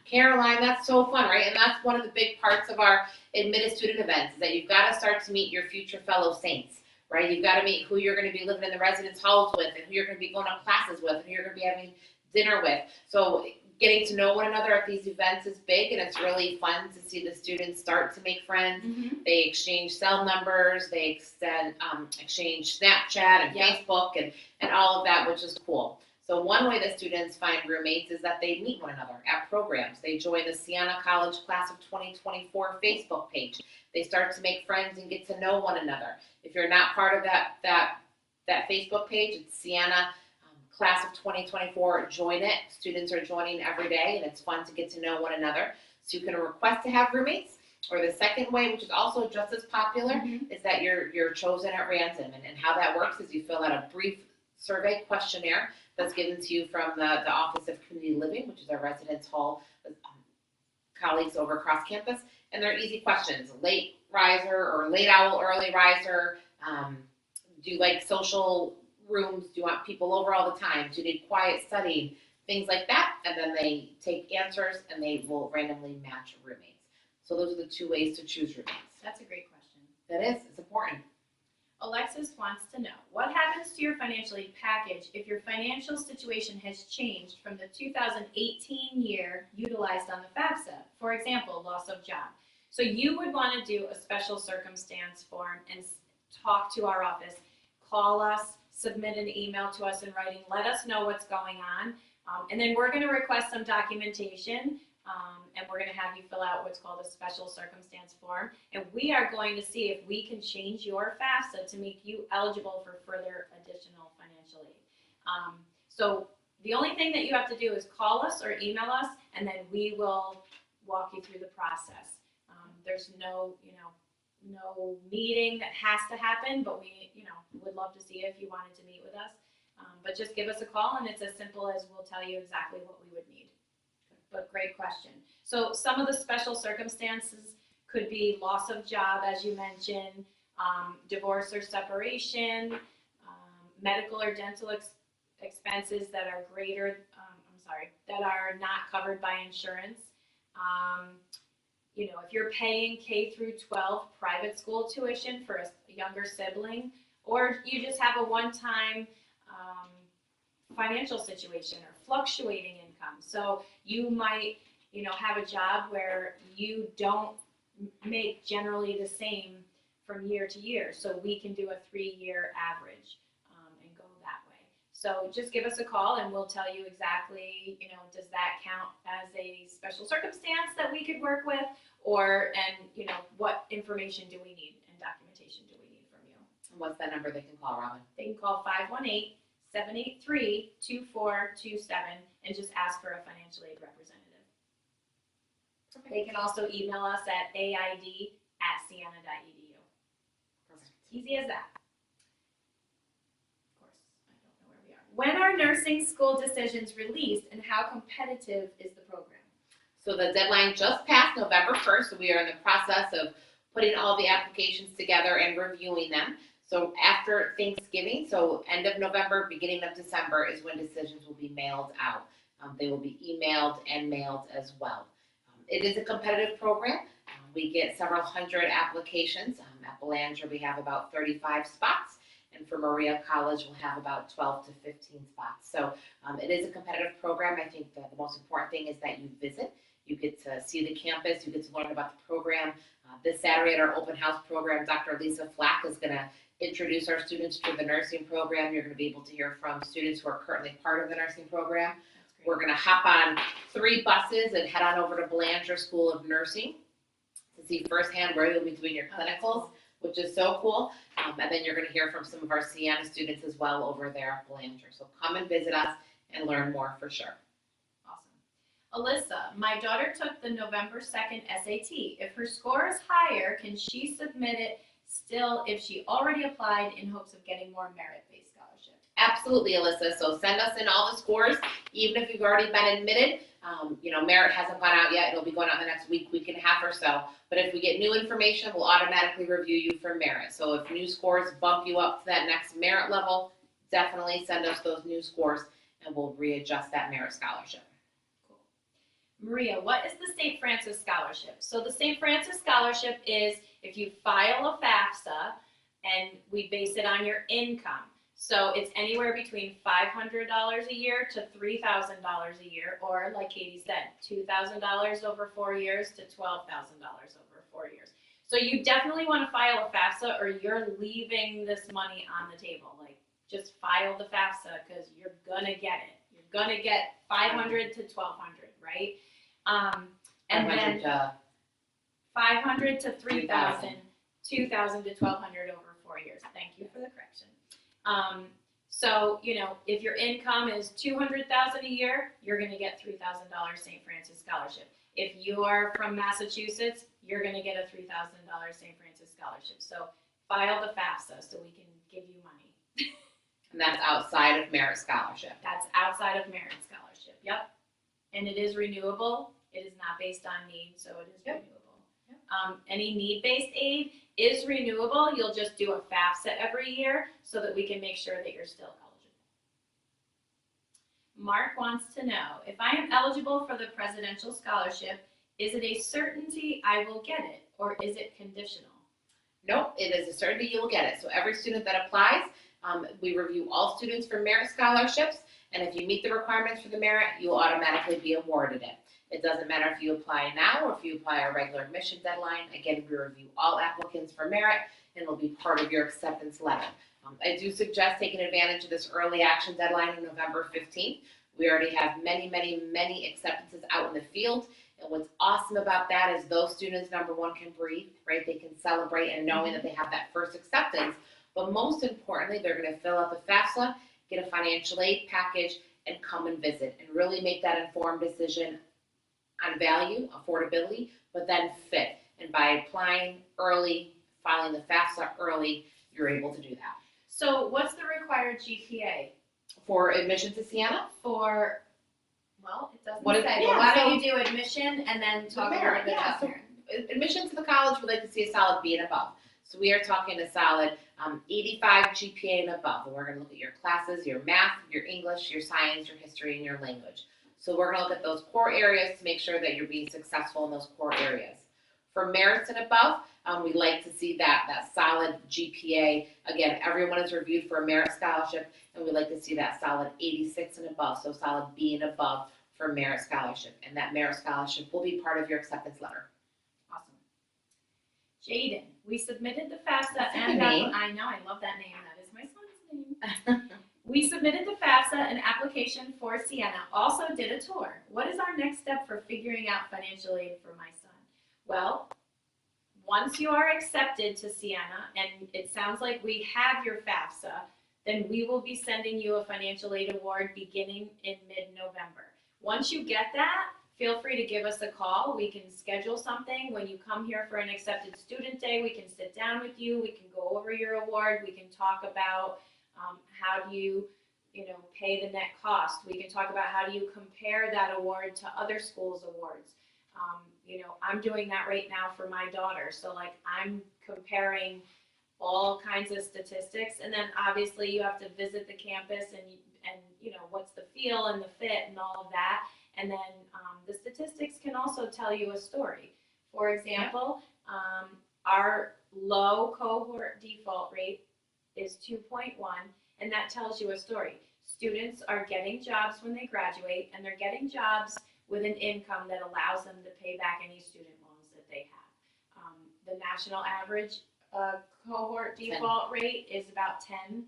Caroline, that's so fun, right? And that's one of the big parts of our admitted student events, is that you've got to start to meet your future fellow saints, right? You've got to meet who you're going to be living in the residence halls with, and who you're going to be going to classes with, and who you're going to be having dinner with. So getting to know one another at these events is big, and it's really fun to see the students start to make friends. Mm-hmm. They exchange cell numbers, they exchange Snapchat and Facebook and all of that, which is cool. So one way that students find roommates is that they meet one another at programs. They join the Siena College Class of 2024 Facebook page. They start to make friends and get to know one another. If you're not part of that Facebook page, it's Siena Class of 2024, join it. Students are joining every day, and it's fun to get to know one another. So you can request to have roommates, or the second way, which is also just as popular, is that you're chosen at random. And how that works is you fill out a brief survey questionnaire that's given to you from the Office of Community Living, which is our residence hall colleagues over across campus. And they're easy questions: late riser or late owl, early riser? Do you like social rooms? Do you want people over all the time? Do you need quiet studying? Things like that. And then they take answers and they will randomly match roommates. So those are the 2 ways to choose roommates. That's a great question. That is, it's important. Alexis wants to know, what happens to your financial aid package if your financial situation has changed from the 2018 year utilized on the FAFSA? For example, loss of job. So you would want to do a special circumstance form and talk to our office, call us, submit an email to us in writing, let us know what's going on, and then we're going to request some documentation, and we're going to have you fill out what's called a special circumstance form, and we are going to see if we can change your FAFSA to make you eligible for further additional financial aid. So the only thing that you have to do is call us or email us, and then we will walk you through the process. There's no meeting that has to happen, but we, would love to see you if you wanted to meet with us. But just give us a call, and it's as simple as we'll tell you exactly what we would need. But great question. So some of the special circumstances could be loss of job, as you mentioned, divorce or separation, medical or dental expenses that are that are not covered by insurance. If you're paying K through 12 private school tuition for a younger sibling, or you just have a one-time financial situation or fluctuating income. So you might, have a job where you don't make generally the same from year to year. So we can do a 3-year average and go that way. So just give us a call and we'll tell you exactly, does that count as a special circumstance that we could work with, and what information do we need and documentation do we need from you? And what's that number they can call, Robin? They can call 518-783-2427 and just ask for a financial aid representative. They can also email us at aid@siena.edu. Perfect. Easy as that. Of course, I don't know where we are. When are nursing school decisions released and how competitive is the program? So the deadline just passed November 1st, so we are in the process of putting all the applications together and reviewing them. So after Thanksgiving, so end of November, beginning of December is when decisions will be mailed out. They will be emailed and mailed as well. It is a competitive program. We get several hundred applications. At Belanger, we have about 35 spots. And for Maria College, we'll have about 12 to 15 spots. So it is a competitive program. I think that the most important thing is that you visit. You get to see the campus. You get to learn about the program. This Saturday at our open house program, Dr. Lisa Flack is going to introduce our students to the nursing program. You're going to be able to hear from students who are currently part of the nursing program. We're going to hop on 3 buses and head on over to Belanger School of Nursing to see firsthand where you'll be doing your clinicals, which is so cool. And then you're going to hear from some of our Siena students as well over there at Belanger. So come and visit us and learn more for sure. Awesome. Alyssa, my daughter took the November 2nd SAT. If her score is higher, can she submit it still if she already applied in hopes of getting more merit-based scholarship? Absolutely, Alyssa. So send us in all the scores, even if you've already been admitted. Merit hasn't gone out yet. It'll be going out in the next week and a half or so. But if we get new information, we'll automatically review you for merit. So if new scores bump you up to that next merit level, definitely send us those new scores and we'll readjust that merit scholarship. Cool. Maria, what is the St. Francis Scholarship? So the St. Francis Scholarship is if you file a FAFSA and we base it on your income. So it's anywhere between $500 a year to $3,000 a year, or like Katie said, $2,000 over 4 years to $12,000 over 4 years. So you definitely want to file a FAFSA or you're leaving this money on the table. Like, just file the FAFSA because you're going to get it. You're going to get $500 to $1,200, right? And then $500 to $3,000, $2,000 to $1,200 over 4 years. Thank you for the correction. So, if your income is $200,000 a year, you're going to get $3,000 St. Francis Scholarship. If you are from Massachusetts, you're going to get a $3,000 St. Francis Scholarship. So file the FAFSA so we can give you money. And that's outside of merit scholarship. That's outside of merit scholarship. Yep. And it is renewable. It is not based on need, so it is renewable. Yep. Any need-based aid is renewable. You'll just do a FAFSA every year so that we can make sure that you're still eligible. Mark wants to know, if I am eligible for the presidential scholarship, is it a certainty I will get it, or is it conditional? Nope, it is a certainty you will get it. So every student that applies, we review all students for merit scholarships, and if you meet the requirements for the merit, you will automatically be awarded it. It doesn't matter if you apply now or if you apply a regular admission deadline. Again, we review all applicants for merit, and it'll be part of your acceptance letter. I do suggest taking advantage of this early action deadline on November 15th. We already have many, many, many acceptances out in the field. And what's awesome about that is those students, number one, can breathe, right? They can celebrate and knowing that they have that first acceptance. But most importantly, they're going to fill out the FAFSA, get a financial aid package, and come and visit and really make that informed decision on value, affordability, but then fit. And by applying early, filing the FAFSA early, you're able to do that. So what's the required GPA? For admission to Siena? Well, it doesn't What is- say, yeah, but why so- don't you do admission and then talk a little bit about so merit? admission to the college, we'd like to see a solid B and above. So we are talking a solid 85 GPA and above. And we're going to look at your classes, your math, your English, your science, your history, and your language. So we're going to look at those core areas to make sure that you're being successful in those core areas. For merits and above, we like to see that solid GPA. Again, everyone is reviewed for a merit scholarship, and we like to see that solid 86 and above, so solid B and above for merit scholarship. And that merit scholarship will be part of your acceptance letter. Awesome. Jaden, we submitted the FAFSA That's a and good name. I know, I love that name. That is my son's name. We submitted the FAFSA and application for Sienna. Also did a tour. What is our next step for figuring out financial aid for my son? Well, once you are accepted to Sienna, and it sounds like we have your FAFSA, then we will be sending you a financial aid award beginning in mid-November. Once you get that, feel free to give us a call. We can schedule something. When you come here for an accepted student day, we can sit down with you. We can go over your award. We can talk about how do you pay the net cost. We can talk about how do you compare that award to other schools' awards. I'm doing that right now for my daughter. So like I'm comparing all kinds of statistics, and then obviously you have to visit the campus and what's the feel and the fit and all of that. And then the statistics can also tell you a story. For example, our low cohort default rate is 2.1, and that tells you a story. Students are getting jobs when they graduate, and they're getting jobs with an income that allows them to pay back any student loans that they have. The national average cohort default rate is about 10%,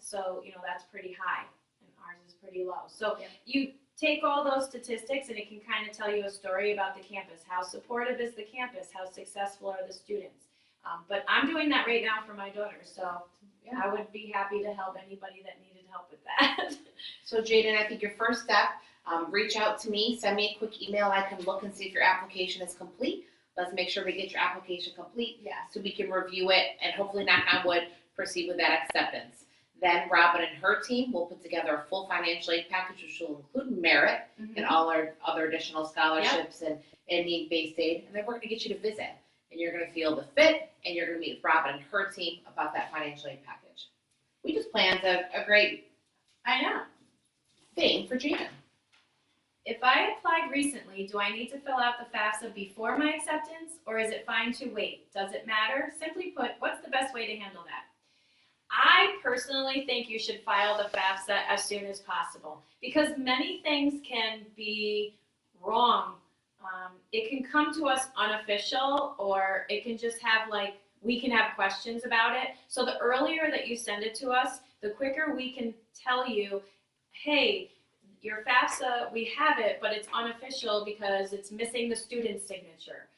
so that's pretty high, and ours is pretty low. So you take all those statistics, and it can kind of tell you a story about the campus. How supportive is the campus? How successful are the students? But I'm doing that right now for my daughter, so I would be happy to help anybody that needed help with that. So Jaden, I think your first step, reach out to me, send me a quick email. I can look and see if your application is complete. Let's make sure we get your application complete so we can review it and hopefully, knock on wood, proceed with that acceptance. Then Robin and her team will put together a full financial aid package, which will include merit and all our other additional scholarships and need-based aid. And then we're going to get you to visit, and you're going to feel the fit, and you're going to meet with Robin and her team about that financial aid package. We just planned a great thing for Jaden. If I applied recently, do I need to fill out the FAFSA before my acceptance, or is it fine to wait? Does it matter? Simply put, what's the best way to handle that? I personally think you should file the FAFSA as soon as possible, because many things can be wrong. It can come to us unofficial, or it can just have we can have questions about it. So the earlier that you send it to us, the quicker we can tell you, hey, your FAFSA, we have it, but it's unofficial because it's missing the student's signature.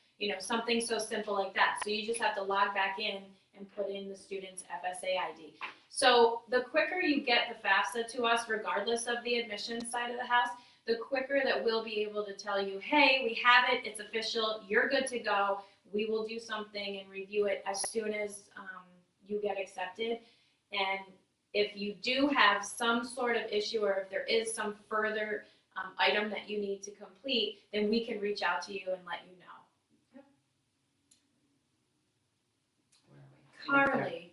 Something so simple like that. So you just have to log back in and put in the student's FSA ID. So the quicker you get the FAFSA to us, regardless of the admissions side of the house, the quicker that we'll be able to tell you, hey, we have it, it's official, you're good to go. We will do something and review it as soon as you get accepted. And if you do have some sort of issue, or if there is some further item that you need to complete, then we can reach out to you and let you know. Carly,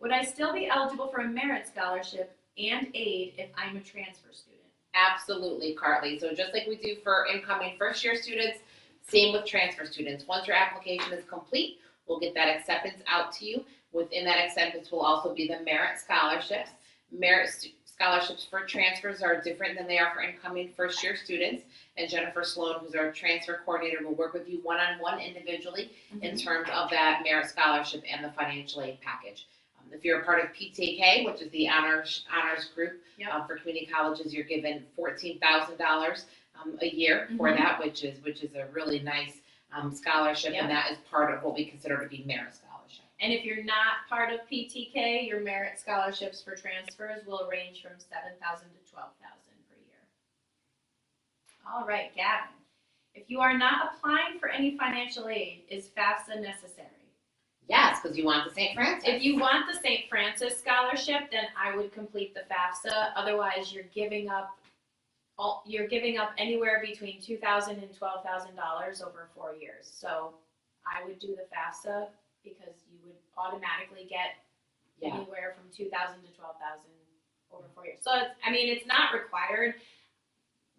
would I still be eligible for a merit scholarship and aid if I'm a transfer student? Absolutely, Carly. So just like we do for incoming first-year students, same with transfer students. Once your application is complete, we'll get that acceptance out to you. Within that acceptance will also be the merit scholarships. Merit scholarships for transfers are different than they are for incoming first-year students. And Jennifer Sloan, who's our transfer coordinator, will work with you one-on-one individually in terms of that merit scholarship and the financial aid package. If you're a part of PTK, which is the honors group for community colleges, you're given $14,000 a year for that, which is a really nice scholarship, and that is part of what we consider to be merit scholarship. And if you're not part of PTK, your merit scholarships for transfers will range from $7,000 to $12,000 per year. All right, Gavin. If you are not applying for any financial aid, is FAFSA necessary? Yes, because you want the St. Francis. If you want the St. Francis scholarship, then I would complete the FAFSA. Otherwise, you're giving up anywhere between $2,000 and $12,000 over 4 years. So I would do the FAFSA because you would automatically get anywhere from $2,000 to $12,000 over 4 years. So it's not required.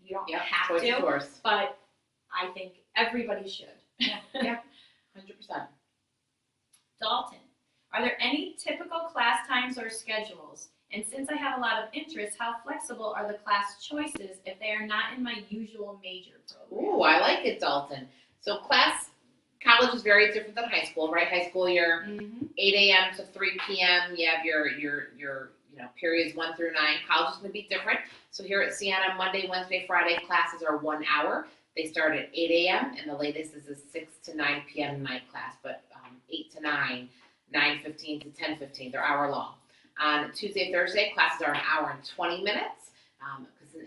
You don't have to, but I think everybody should. Yeah, 100%. Dalton, are there any typical class times or schedules? And since I have a lot of interest, how flexible are the class choices if they are not in my usual major program? Ooh, I like it, Dalton. So class college is very different than high school, right? High school, you're Mhm. 8 a.m. to 3 p.m. You have your periods 1 through 9. College is going to be different. So here at Sienna, Monday, Wednesday, Friday classes are 1 hour. They start at 8 a.m. and the latest is a 6 to 9 p.m. night class, but 8 to 9, 9:15 to 10:15. They're hour long. On Tuesday, Thursday, classes are an hour and 20 minutes,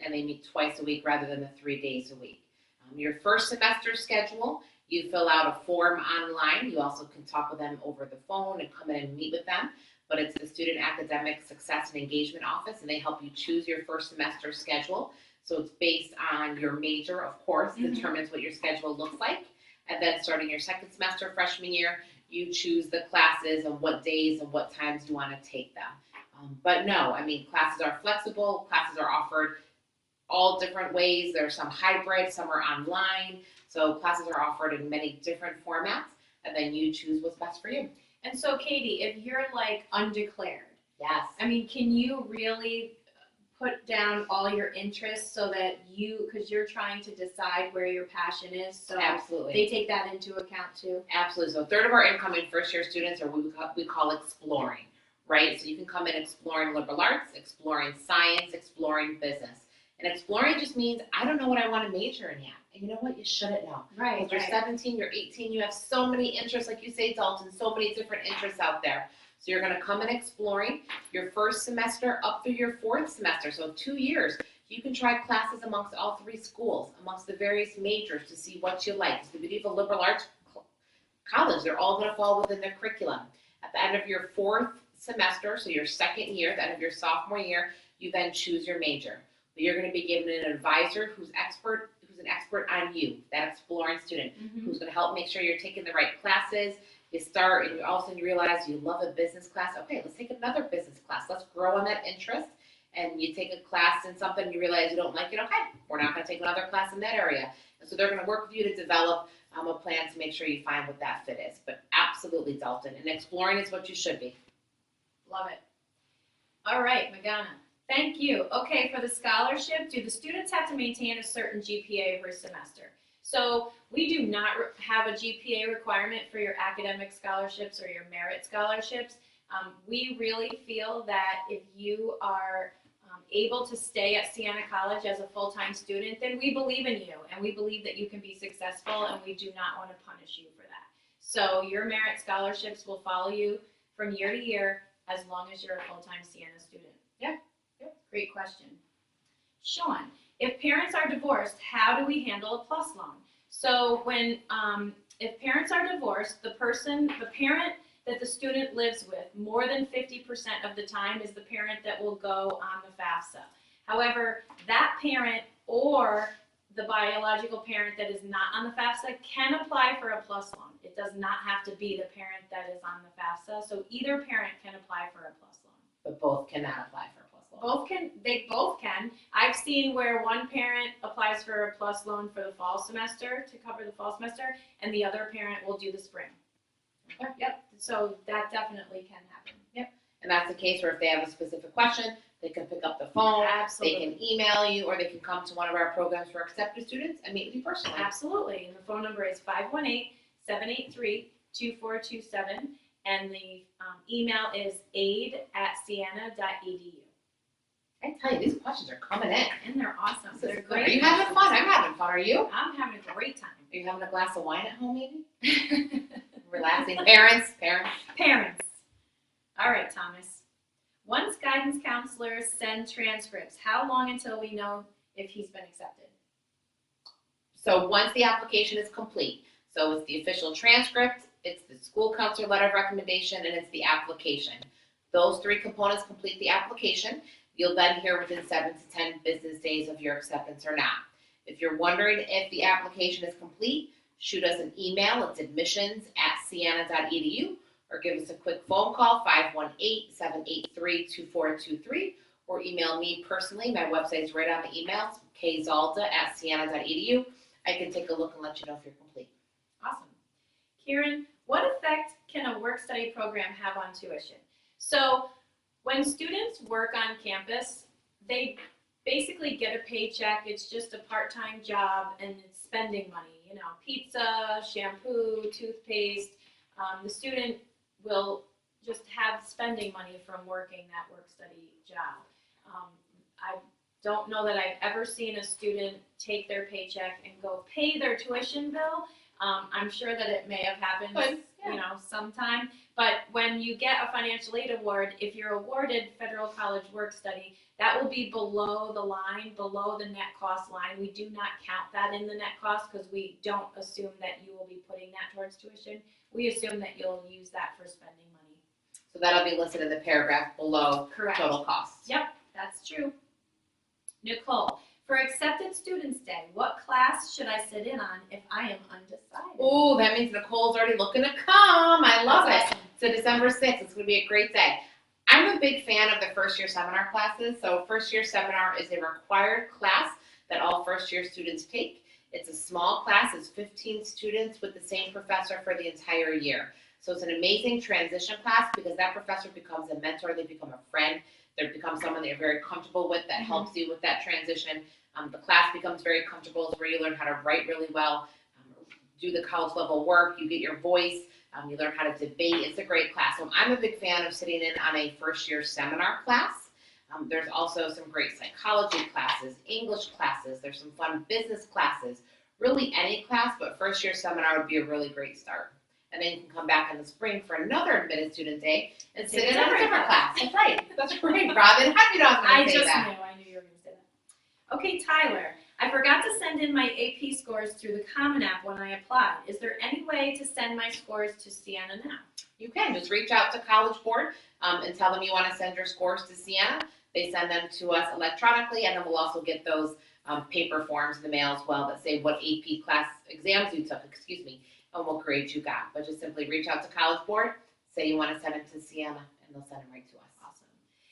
and they meet twice a week rather than the 3 days a week. Your first semester schedule, you fill out a form online. You also can talk with them over the phone and come in and meet with them. But it's the Student Academic Success and Engagement Office, and they help you choose your first semester schedule. So it's based on your major, of course, determines what your schedule looks like. And then starting your second semester, freshman year, you choose the classes and what days and what times you want to take them. But no, I mean, classes are flexible. Classes are offered all different ways. There are some hybrid, some are online. So classes are offered in many different formats, and then you choose what's best for you. And so, Katie, if you're like undeclared, Yes. I mean, can you really put down all your interests so that because you're trying to decide where your passion is, so Absolutely. they take that into account too? Absolutely. So a third of our incoming first-year students are what we call exploring, right? So you can come in exploring liberal arts, exploring science, exploring business. And exploring just means, I don't know what I want to major in yet. And you know what? You shouldn't know. Right. If you're 17, you're 18, you have so many interests, like you say, Dalton, so many different interests out there. So you're going to come in exploring your first semester up through your fourth semester. So 2 years, you can try classes amongst all 3 schools, amongst the various majors to see what you like. It's the beauty of a liberal arts college. They're all going to fall within their curriculum. At the end of your fourth semester, so your second year, the end of your sophomore year, you then choose your major. But you're going to be given an advisor who's an expert on you, that exploring student, who's going to help make sure you're taking the right classes. You start and you all of a sudden you realize you love a business class. Okay, let's take another business class. Let's grow on that interest. And you take a class in something and you realize you don't like it. Okay, we're not going to take another class in that area. And so they're going to work with you to develop a plan to make sure you find what that fit is. But absolutely, Dalton, and exploring is what you should be. Love it. All right, Magana. Thank you. Okay, for the scholarship, do the students have to maintain a certain GPA per semester? So we do not have a GPA requirement for your academic scholarships or your merit scholarships. We really feel that if you are able to stay at Sienna College as a full-time student, then we believe in you and we believe that you can be successful, and we do not want to punish you for that. So your merit scholarships will follow you from year to year as long as you're a full-time Sienna student. Yep. Great question. Sean, if parents are divorced, how do we handle a PLUS loan? So when if parents are divorced, the parent that the student lives with more than 50% of the time is the parent that will go on the FAFSA. However, that parent or the biological parent that is not on the FAFSA can apply for a PLUS loan. It does not have to be the parent that is on the FAFSA, so either parent can apply for a PLUS loan. But both cannot apply for a PLUS loan. They both can. I've seen where one parent applies for a PLUS loan for the fall semester to cover the fall semester, and the other parent will do the spring. Okay. Yep. So that definitely can happen. Yep. And that's the case where if they have a specific question, they can pick up the phone, Absolutely. they can email you, or they can come to one of our programs for accepted students and meet with you personally. Absolutely. And the phone number is 518-783-2427, and the email is aid@sienna.edu. I tell you, these questions are coming in. And they're awesome. This is They're good. great. Are you having fun? I'm having fun. Are you? I'm having a great time. Are you having a glass of wine at home, maybe? Relaxing. Parents. Parents. All right, Thomas. Once guidance counselors send transcripts, how long until we know if he's been accepted? So once the application is complete, so it's the official transcript, it's the school counselor letter of recommendation, and it's the application. Those 3 components complete the application. You'll then hear within 7 to 10 business days of your acceptance or not. If you're wondering if the application is complete, shoot us an email. It's admissions@sienna.edu, or give us a quick phone call, 518-783-2423, or email me personally. My website's right on the email, kzalda@sienna.edu. I can take a look and let you know if you're complete. Awesome. Kieran, what effect can a work-study program have on tuition? So when students work on campus, they basically get a paycheck. It's just a part-time job and it's spending money, you know, pizza, shampoo, toothpaste. The student will just have spending money from working that work-study job. I don't know that I've ever seen a student take their paycheck and go pay their tuition bill. I'm sure that it may have happened, Could, yeah. you know, sometime. But when you get a financial aid award, if you're awarded federal college work study, that will be below the line, below the net cost line. We do not count that in the net cost because we don't assume that you will be putting that towards tuition. We assume that you'll use that for spending money. So that'll be listed in the paragraph below Correct. total costs. Yep, that's true. Nicole, for Accepted Students Day, what class should I sit in on if I am undecided? Oh, that means Nicole's already looking to come. I love That's it. So December 6th, it's going to be a great day. I'm a big fan of the first year seminar classes. So first year seminar is a required class that all first year students take. It's a small class, it's 15 students with the same professor for the entire year. So it's an amazing transition class because that professor becomes a mentor, they become a friend, they become someone that you're very comfortable with that helps you with that transition. The class becomes very comfortable. It's where you learn how to write really well, do the college level work, you get your voice, you learn how to debate. It's a great class. So I'm a big fan of sitting in on a first year seminar class. There's also some great psychology classes, English classes, there's some fun business classes, really any class, but first year seminar would be a really great start. And then you can come back in the spring for another admitted student day and sit in on a different class. That's right. That's great, Robin. How do you know I was going to say that? I knew you were going to say that. Okay, Tyler, I forgot to send in my AP scores through the Common App when I applied. Is there any way to send my scores to Sienna now? You can just reach out to College Board and tell them you want to send your scores to Sienna. They send them to us electronically, and then we'll also get those paper forms in the mail as well that say what AP class exams you took, and what grades you got. But just simply reach out to College Board, say you want to send them to Sienna, and they'll send them right to us. Awesome.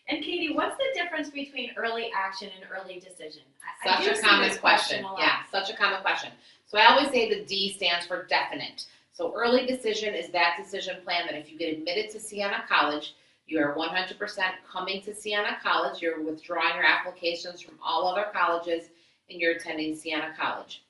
And Katie, what's the difference between early action and early decision? Such do a see common this question. a lot. Yeah, such a common question. So I always say the D stands for definite. So early decision is that decision plan that if you get admitted to Sienna College, you are 100% coming to Sienna College, you're withdrawing your applications from all other colleges, and you're attending Sienna College.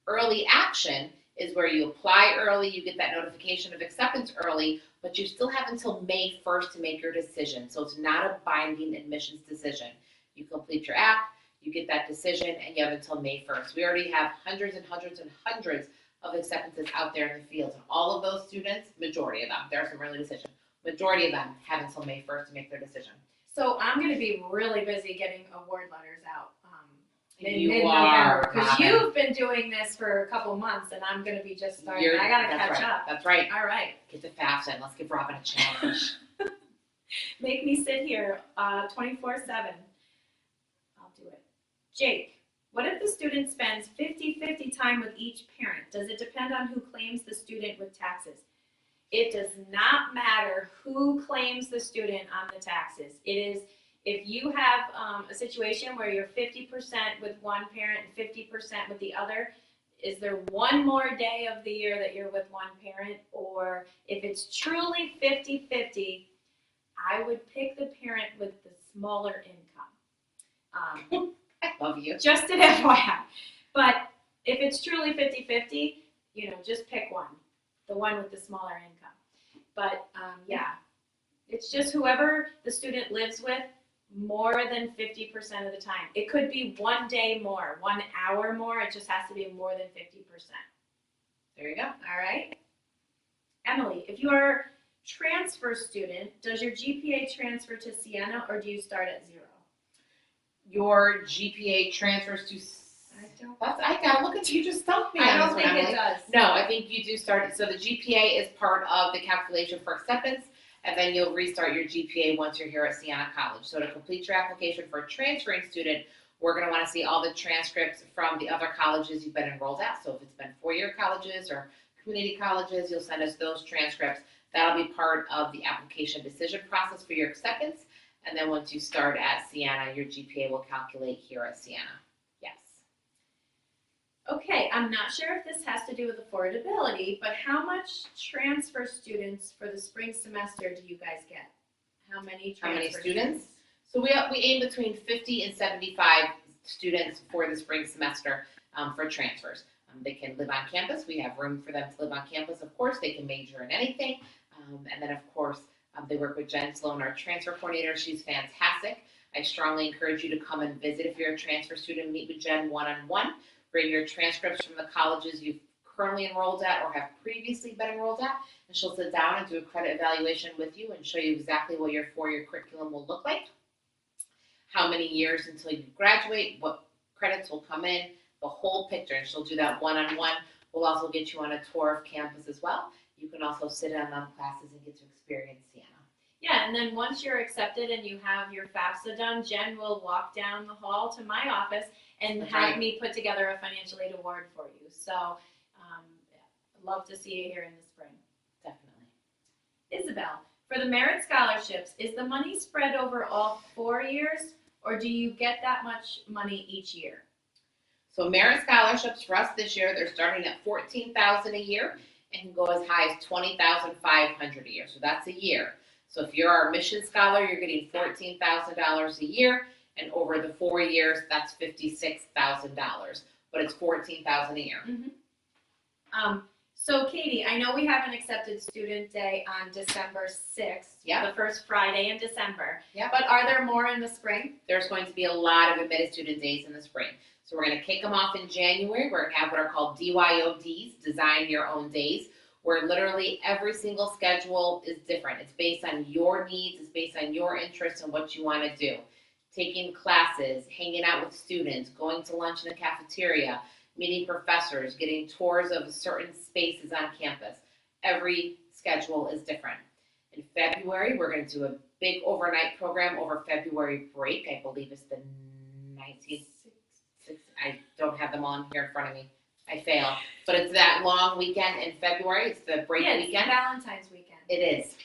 Early action is where you apply early, you get that notification of acceptance early, but you still have until May 1st to make your decision. So it's not a binding admissions decision. You complete your app, you get that decision, and you have until May 1st. We already have hundreds and hundreds and hundreds of acceptances out there in the field. And all of those students, majority of them, there are some early decisions, majority of them have until May 1st to make their decision. So I'm going to be really busy getting award letters out You mid-November are, because Robin. you've been doing this for a couple months, and I'm going to be just starting. I got to catch up. That's right. All right. Get the FAFSA in. Let's give Robin a challenge. Make me sit here 24/7. I'll do it. Jake, what if the student spends 50-50 time with each parent? Does it depend on who claims the student with taxes? It does not matter who claims the student on the taxes. It is, if you have a situation where you're 50% with one parent and 50% with the other, is there one more day of the year that you're with one parent? Or if it's truly 50-50, I would pick the parent with the smaller income. I love you. Just an FYI. But if it's truly 50-50, just pick one, the one with the smaller income. But yeah, it's just whoever the student lives with more than 50% of the time. It could be one day more, 1 hour more. It just has to be more than 50%. There you go. All right. Emily, if you are a transfer student, does your GPA transfer to Sienna or do you start at 0? Your GPA transfers to. I gotta look at you. Just stumped me. I on don't this think one, it Emily. does. No, I think you do start. So the GPA is part of the calculation for acceptance, and then you'll restart your GPA once you're here at Sienna College. So to complete your application for a transferring student, we're going to want to see all the transcripts from the other colleges you've been enrolled at. So if it's been four-year colleges or community colleges, you'll send us those transcripts. That'll be part of the application decision process for your acceptance. And then once you start at Sienna, your GPA will calculate here at Sienna. Yes. Okay, I'm not sure if this has to do with affordability, but how much transfer students for the spring semester do you guys get? How many transfer students? So we aim between 50 and 75 students for the spring semester for transfers. They can live on campus. We have room for them to live on campus, of course. They can major in anything. And then, of course, they work with Jen Sloan, our transfer coordinator. She's fantastic. I strongly encourage you to come and visit if you're a transfer student, meet with Jen one-on-one. Bring your transcripts from the colleges you've currently enrolled at or have previously been enrolled at, and she'll sit down and do a credit evaluation with you and show you exactly what your four-year curriculum will look like, how many years until you graduate, what credits will come in, the whole picture, and she'll do that one-on-one. We'll also get you on a tour of campus as well. You can also sit in on classes and get to experience Siena. Yeah, and then once you're accepted and you have your FAFSA done, Jen will walk down the hall to my office and That's have right. me put together a financial aid award for you. So, I'd love to see you here in the spring. Definitely. Isabel, for the merit scholarships, is the money spread over all 4 years, or do you get that much money each year? So merit scholarships for us this year, they're starting at $14,000 a year and can go as high as $20,500 a year. So that's a year. So if you're our mission scholar, you're getting $14,000 a year, and over the 4 years, that's $56,000. But it's $14,000 a year. So Katie, I know we have an accepted student day on December 6th, Yeah. the first Friday in December. Yeah. But are there more in the spring? There's going to be a lot of admitted student days in the spring. So we're going to kick them off in January. We're going to have what are called DYODs, Design Your Own Days, where literally every single schedule is different. It's based on your needs, it's based on your interests and what you want to do. Taking classes, hanging out with students, going to lunch in the cafeteria, meeting professors, getting tours of certain spaces on campus. Every schedule is different. In February, we're going to do a big overnight program over February break. I believe it's the 19th. I don't have them on here in front of me. I fail. But it's that long weekend in February. It's the break Yes, weekend. Valentine's weekend. It is.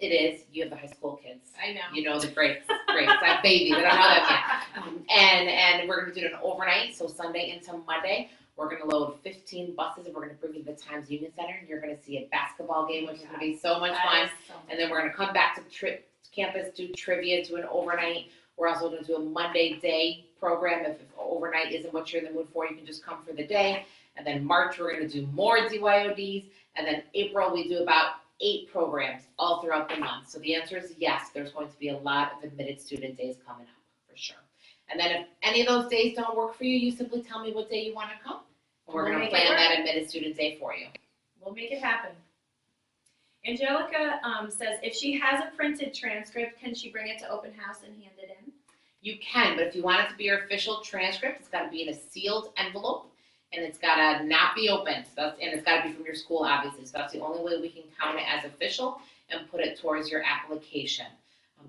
It is. You have the high school kids. I know. You know the breaks. I have babies. I don't know that yet. And we're going to do an overnight, so Sunday into Monday. We're going to load 15 buses, and we're going to bring you to the Times Union Center, and you're going to see a basketball game, which is going to be so much fun. And then we're going to come back to campus, do trivia, do an overnight. We're also going to do a Monday day program. If overnight isn't what you're in the mood for, you can just come for the day. And then March, we're going to do more DYODs. And then April, we do about 8 programs all throughout the month. So the answer is yes, there's going to be a lot of admitted student days coming up, for sure. And then if any of those days don't work for you, you simply tell me what day you want to come. And we're going to plan that admitted student day for you. We'll make it happen. Angelica says if she has a printed transcript, can she bring it to open house and hand it in? You can, but if you want it to be your official transcript, it's got to be in a sealed envelope, and it's got to not be open. And it's got to be from your school, obviously. So that's the only way we can count it as official and put it towards your application.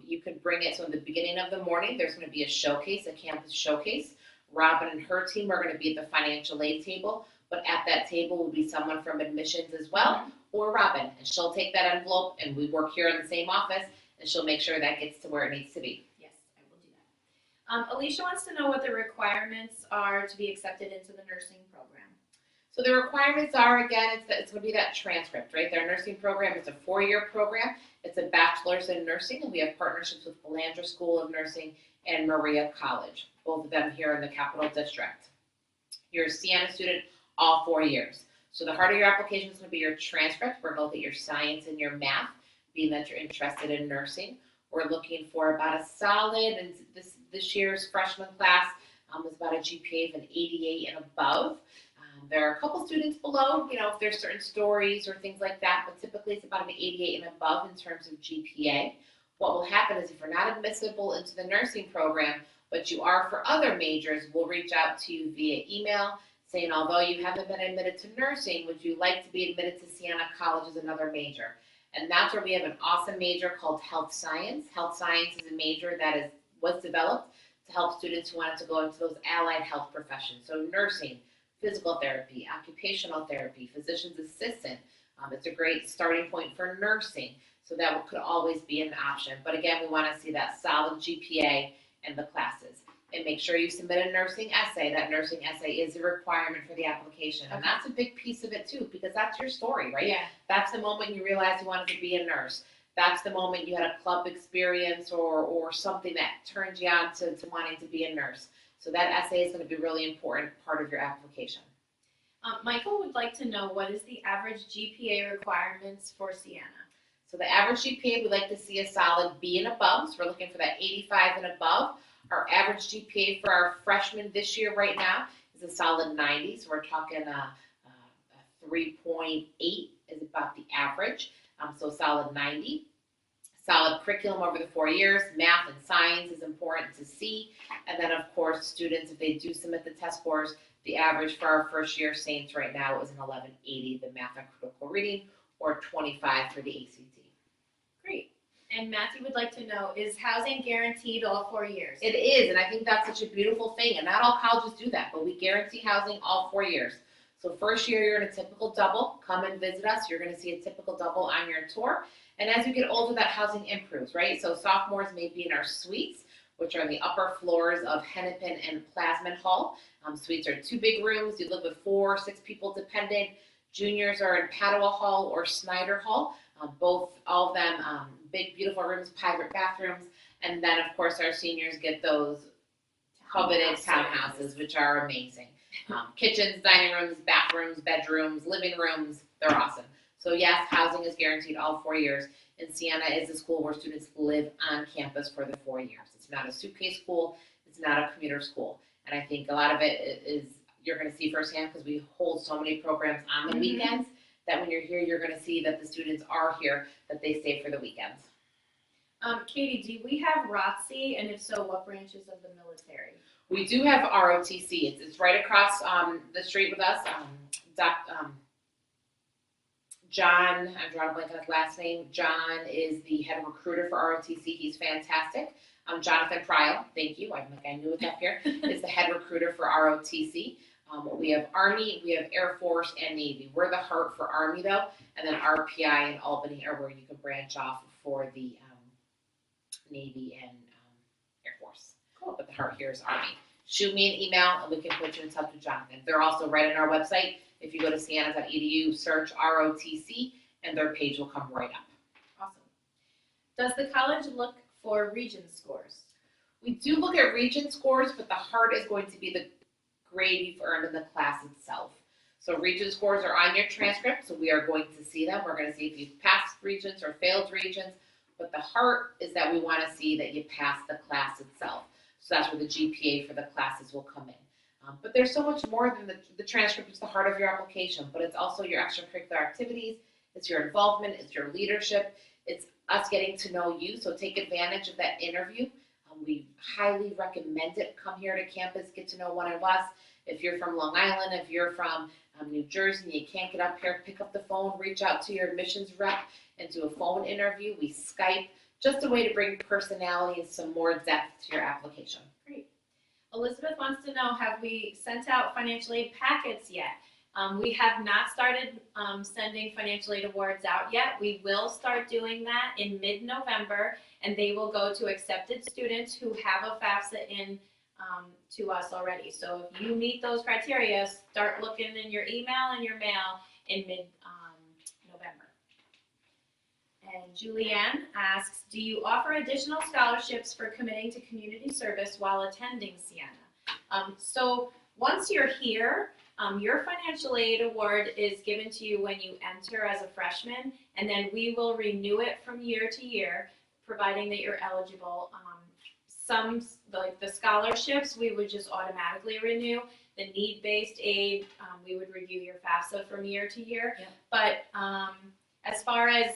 You can bring it, so in the beginning of the morning, there's going to be a showcase, a campus showcase. Robin and her team are going to be at the financial aid table, but at that table will be someone from admissions as well, or Robin, and she'll take that envelope, and we work here in the same office, and she'll make sure that gets to where it needs to be. Yes, I will do that. Alicia wants to know what the requirements are to be accepted into the nursing program. So the requirements are, again, it's going to be that transcript, right? Their nursing program is a 4-year program. It's a bachelor's in nursing, and we have partnerships with Philandra School of Nursing and Maria College, both of them here in the Capital District. You're a Siena student all 4 years. So the heart of your application is going to be your transcript. We're going to look at your science and your math, being that you're interested in nursing. We're looking for about a solid, and this year's freshman class is about a GPA of an 88 and above. There are a couple students below, if there's certain stories or things like that, but typically it's about an 88 and above in terms of GPA. What will happen is if you're not admissible into the nursing program, but you are for other majors, we'll reach out to you via email saying, although you haven't been admitted to nursing, would you like to be admitted to Siena College as another major? And that's where we have an awesome major called Health Science. Health Science is a major that was developed to help students who wanted to go into those allied health professions. So nursing, physical therapy, occupational therapy, physician's assistant. It's a great starting point for nursing. So that could always be an option. But again, we want to see that solid GPA in the classes. And make sure you submit a nursing essay. That nursing essay is a requirement for the application. And that's a big piece of it too, because that's your story, right? Yeah. That's the moment you realized you wanted to be a nurse. That's the moment you had a club experience or something that turned you on to wanting to be a nurse. So that essay is going to be a really important part of your application. Michael would like to know, what is the average GPA requirements for Sienna? So the average GPA, we like to see a solid B and above. So we're looking for that 85 and above. Our average GPA for our freshmen this year right now is a solid 90. So we're talking a 3.8 is about the average. So solid 90. Solid curriculum over the 4 years. Math and science is important to see. And then, of course, students, if they do submit the test scores, the average for our first year Saints right now is an 1180, the math and critical reading, or 25 for the ACT. Great. And Matthew would like to know, is housing guaranteed all 4 years? It is, and I think that's such a beautiful thing. And not all colleges do that, but we guarantee housing all 4 years. So first year, you're in a typical double. Come and visit us. You're going to see a typical double on your tour. And as you get older, that housing improves, right? So sophomores may be in our suites, which are in the upper floors of Hennepin and Plasman Hall. Suites are 2 big rooms. You live with 4 or 6 people dependent. Juniors are in Padua Hall or Snyder Hall. All of them, big, beautiful rooms, private bathrooms. And then, of course, our seniors get those coveted townhouses, which are amazing. Kitchens, dining rooms, bathrooms, bedrooms, living rooms, they're awesome. So yes, housing is guaranteed all 4 years. And Sienna is a school where students live on campus for the 4 years. It's not a suitcase school. It's not a commuter school. And I think a lot of it is you're going to see firsthand because we hold so many programs on the weekends that when you're here, you're going to see that the students are here, that they stay for the weekends. Katie, do we have ROTC, and if so, what branches of the military? We do have ROTC. It's right across the street with us. John, I'm drawing a blank on his last name. John is the head recruiter for ROTC. He's fantastic. Jonathan Pryal, thank you. I knew it up here. Is the head recruiter for ROTC. We have Army, we have Air Force, and Navy. We're the heart for Army, though, and then RPI and Albany are where you can branch off for the Navy and Air Force. Cool. But the heart here is Army. Shoot me an email, and we can put you in touch with Jonathan. They're also right on our website. If you go to sienna.edu, search ROTC, and their page will come right up. Awesome. Does the college look for region scores? We do look at region scores, but the heart is going to be the grade you've earned in the class itself. So region scores are on your transcript, so we are going to see them. We're going to see if you've passed regions or failed regions, but the heart is that we want to see that you pass the class itself. So that's where the GPA for the classes will come in. But there's so much more than the transcript. It's the heart of your application, but it's also your extracurricular activities, it's your involvement, it's your leadership, it's us getting to know you. So take advantage of that interview. We highly recommend it. Come here to campus, get to know one of us. If you're from Long Island, if you're from New Jersey and you can't get up here, pick up the phone, reach out to your admissions rep and do a phone interview. We Skype, just a way to bring personality and some more depth to your application. Great. Elizabeth wants to know, have we sent out financial aid packets yet? We have not started sending financial aid awards out yet. We will start doing that in mid-November, and they will go to accepted students who have a FAFSA in to us already. So if you meet those criteria, start looking in your email and your mail in mid-November. And Julianne asks, do you offer additional scholarships for committing to community service while attending Sienna? So once you're here, your financial aid award is given to you when you enter as a freshman, and then we will renew it from year to year, providing that you're eligible. Some, like the scholarships, we would just automatically renew. The need-based aid, we would review your FAFSA from year to year. Yeah. But as far as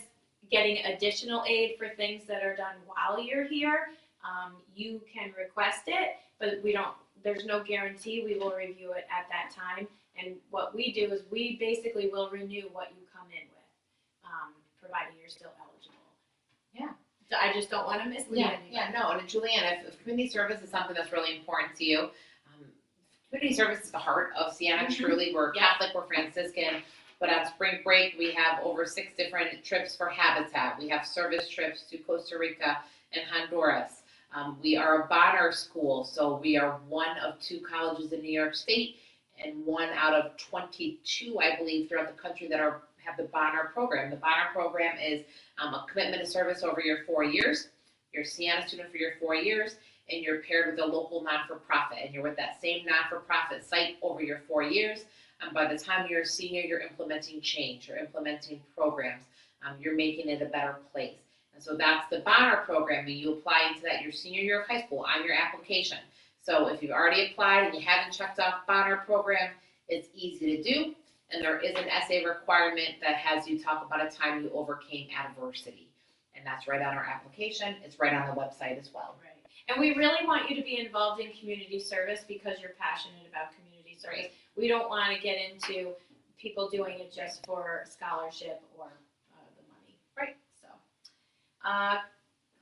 getting additional aid for things that are done while you're here, you can request it, but there's no guarantee. We will review it at that time. And what we do is we basically will renew what you come in with, providing you're still eligible. Yeah. So I just don't want to mislead anyone. Yeah, no. And Julianne, if community service is something that's really important to you, community service is the heart of Sienna. Truly, we're Catholic, we're Franciscan. But on spring break, we have over 6 different trips for Habitat. We have service trips to Costa Rica and Honduras. We are a Bonner school, so we are one of 2 colleges in New York State and 1 out of 22, I believe, throughout the country that have the Bonner program. The Bonner program is a commitment to service over your 4 years. You're a Sienna student for your 4 years, and you're paired with a local non-for-profit, and you're with that same non-for-profit site over your 4 years, and by the time you're a senior, you're implementing change, you're implementing programs, you're making it a better place. And so that's the Bonner program, and you apply into that your senior year of high school on your application. So if you've already applied and you haven't checked off Bonner program, it's easy to do. And there is an essay requirement that has you talk about a time you overcame adversity. And that's right on our application. It's right on the website as well. Right. And we really want you to be involved in community service because you're passionate about community service. Right. We don't want to get into people doing it just for scholarship or the money. Right. So,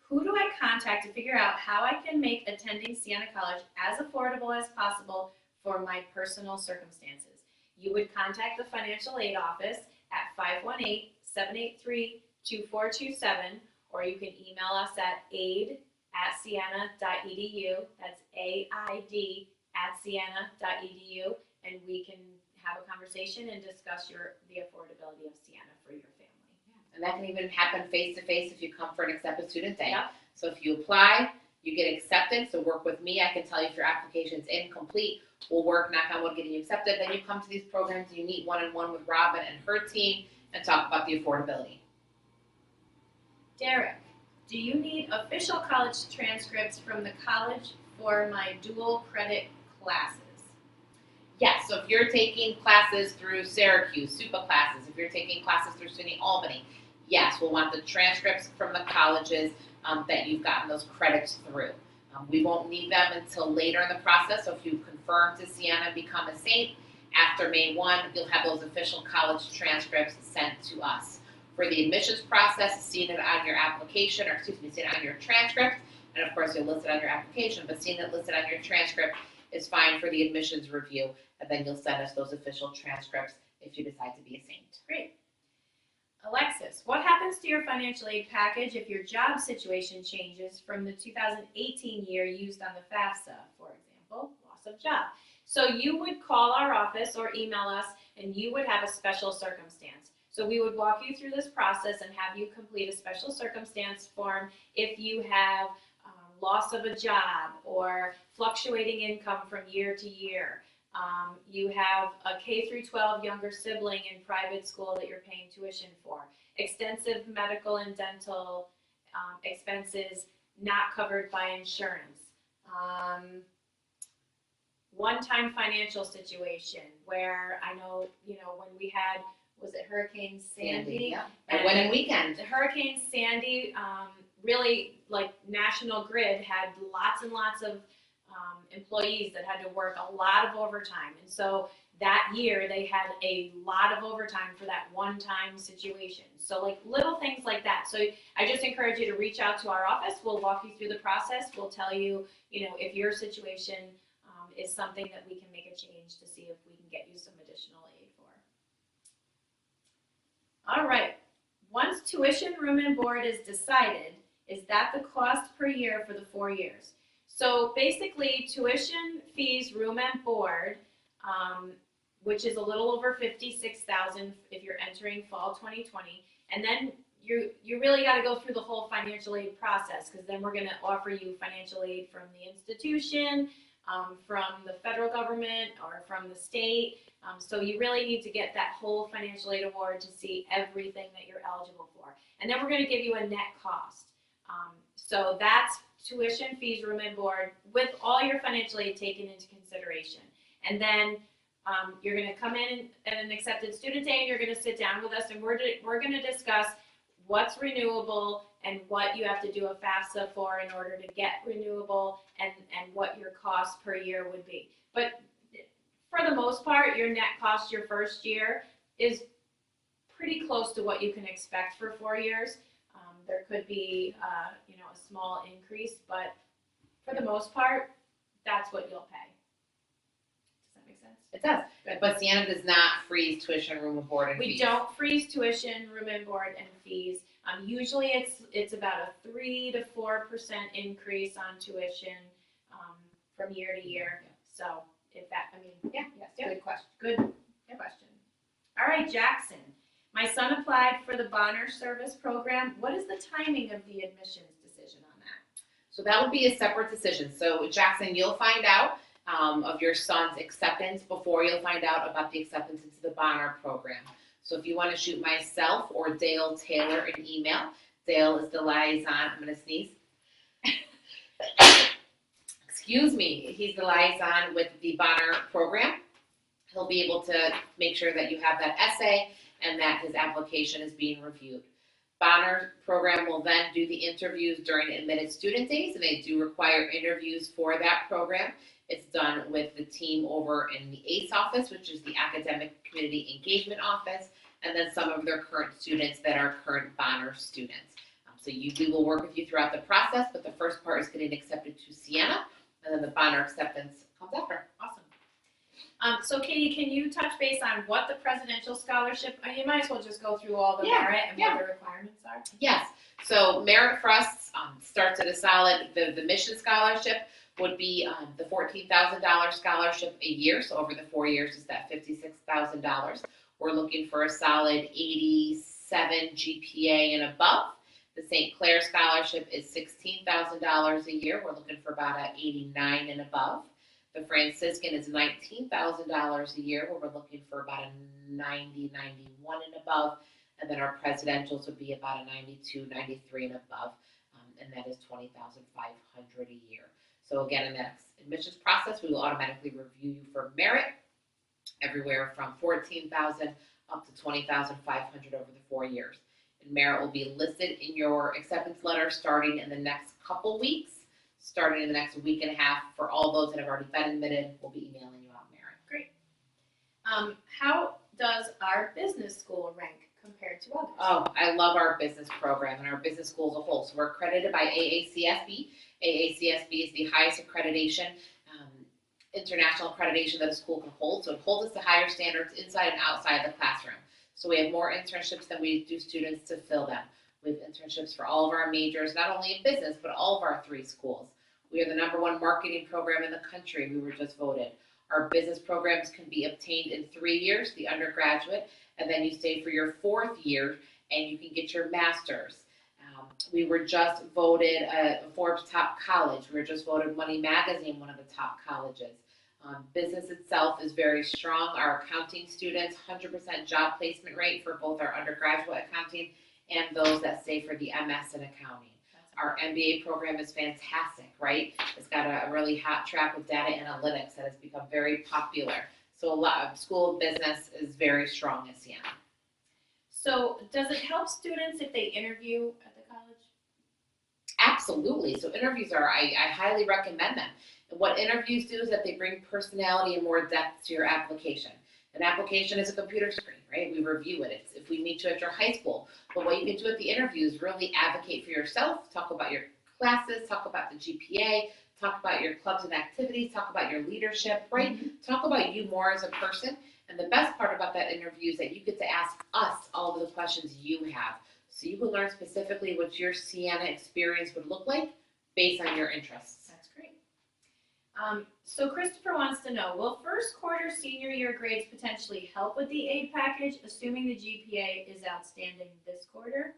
who do I contact to figure out how I can make attending Siena College as affordable as possible for my personal circumstances? You would contact the financial aid office at 518-783-2427, or you can email us at aid@siena.edu. That's AID@siena.edu, and we can have a conversation and discuss the affordability of Siena for your family. And that can even happen face-to-face if you come for an accepted student day. Yep. So if you apply, you get accepted, so work with me. I can tell you if your application's incomplete. We'll work, knock on wood, getting you accepted. Then you come to these programs, you meet one-on-one with Robin and her team and talk about the affordability. Derek, do you need official college transcripts from the college for my dual credit classes? Yes, so if you're taking classes through Syracuse, SUPA classes, if you're taking classes through SUNY Albany, yes, we'll want the transcripts from the colleges that you've gotten those credits through. We won't need them until later in the process, so if you confirm to Siena and become a Saint, after May 1, you'll have those official college transcripts sent to us. For the admissions process, seeing it on your application, or seeing it on your transcript, and of course you'll list it on your application, but seeing it listed on your transcript is fine for the admissions review, and then you'll send us those official transcripts if you decide to be a Saint. Great. Alexis, what happens to your financial aid package if your job situation changes from the 2018 year used on the FAFSA, for example, loss of job? So you would call our office or email us, and you would have a special circumstance. So we would walk you through this process and have you complete a special circumstance form if you have loss of a job or fluctuating income from year to year. You have a K through 12 younger sibling in private school that you're paying tuition for. Extensive medical and dental expenses not covered by insurance. One-time financial situation where I know, when we had, was it Hurricane Sandy? Yeah. And when and weekend. Hurricane Sandy, really, like National Grid had lots and lots of employees that had to work a lot of overtime. And so that year they had a lot of overtime for that one-time situation. So like little things like that. So I just encourage you to reach out to our office. We'll walk you through the process. We'll tell you, if your situation is something that we can make a change to see if we can get you some additional aid for. All right. Once tuition, room, and board is decided, is that the cost per year for the 4 years? So basically, tuition, fees, room, and board, which is a little over $56,000 if you're entering fall 2020, and then you really got to go through the whole financial aid process, because then we're going to offer you financial aid from the institution, from the federal government, or from the state. So you really need to get that whole financial aid award to see everything that you're eligible for. And then we're going to give you a net cost. So that's tuition, fees, room, and board with all your financial aid taken into consideration. And then you're going to come in at an accepted student day, and you're going to sit down with us, and we're going to discuss what's renewable and what you have to do a FAFSA for in order to get renewable, and what your cost per year would be. But for the most part, your net cost your first year is pretty close to what you can expect for 4 years. There could be, a small increase, but for the most part, that's what you'll pay. Does that make sense? It does. Good. But Siena does not freeze tuition, room, and board, and fees. We don't freeze tuition, room and board, and fees. Usually it's about a 3 to 4% increase on tuition from year to year. Yeah. So yes, Good question. Good question. All right, Jackson. My son applied for the Bonner Service Program. What is the timing of the admissions decision on that? So that would be a separate decision. So Jackson, you'll find out of your son's acceptance before you'll find out about the acceptance into the Bonner program. So if you want to shoot myself or Dale Taylor an email, Dale is the liaison. I'm going to sneeze. Excuse me. He's the liaison with the Bonner program. He'll be able to make sure that you have that essay and that his application is being reviewed. Bonner program will then do the interviews during admitted student days, and they do require interviews for that program. It's done with the team over in the ACE office, which is the Academic Community Engagement Office, and then some of their current students that are current Bonner students. So we will work with you throughout the process, but the first part is getting accepted to Siena, and then the Bonner acceptance comes after. Awesome. So Katie, can you touch base on what the presidential scholarship, you might as well just go through all the merit and what the requirements are. Yes, so merit for us starts at a solid, the mission scholarship would be the $14,000 scholarship a year, so over the 4 years is that $56,000. We're looking for a solid 87 GPA and above. The St. Clair scholarship is $16,000 a year. We're looking for about an 89 and above. The Franciscan is $19,000 a year, where we're looking for about a 90, 91 and above. And then our presidentials would be about a 92, 93 and above, and that is $20,500 a year. So again, in that admissions process, we will automatically review you for merit, everywhere from $14,000 up to $20,500 over the 4 years. And merit will be listed in your acceptance letter starting in the next couple weeks. Starting in the next week and a half, for all those that have already been admitted, we'll be emailing you out merit. Great. How does our business school rank compared to others? Oh, I love our business program and our business school as a whole. So we're accredited by AACSB. AACSB is the highest accreditation, international accreditation that a school can hold. So it holds us to higher standards inside and outside the classroom. So we have more internships than we do students to fill them. We have internships for all of our majors, not only in business, but all of our 3 schools. We are the #1 marketing program in the country. We were just voted. Our business programs can be obtained in 3 years, the undergraduate, and then you stay for your 4th year and you can get your master's. We were just voted a Forbes top college. We were just voted Money Magazine one of the top colleges. Business itself is very strong. Our accounting students, 100% job placement rate for both our undergraduate accounting and those that stay for the MS in accounting. Our MBA program is fantastic, right? It's got a really hot track with data analytics that has become very popular. So a lot of school of business is very strong at Siena. So does it help students if they interview at the college? Absolutely. So interviews I highly recommend them. And what interviews do is that they bring personality and more depth to your application. An application is a computer screen, right? We review it. It's if we meet you at your high school. But what you can do at the interview is really advocate for yourself, talk about your classes, talk about the GPA, talk about your clubs and activities, talk about your leadership, right? Mm-hmm. Talk about you more as a person. And the best part about that interview is that you get to ask us all of the questions you have. So you can learn specifically what your Siena experience would look like based on your interests. That's great. So Christopher wants to know, will first quarter senior year grades potentially help with the aid package, assuming the GPA is outstanding this quarter?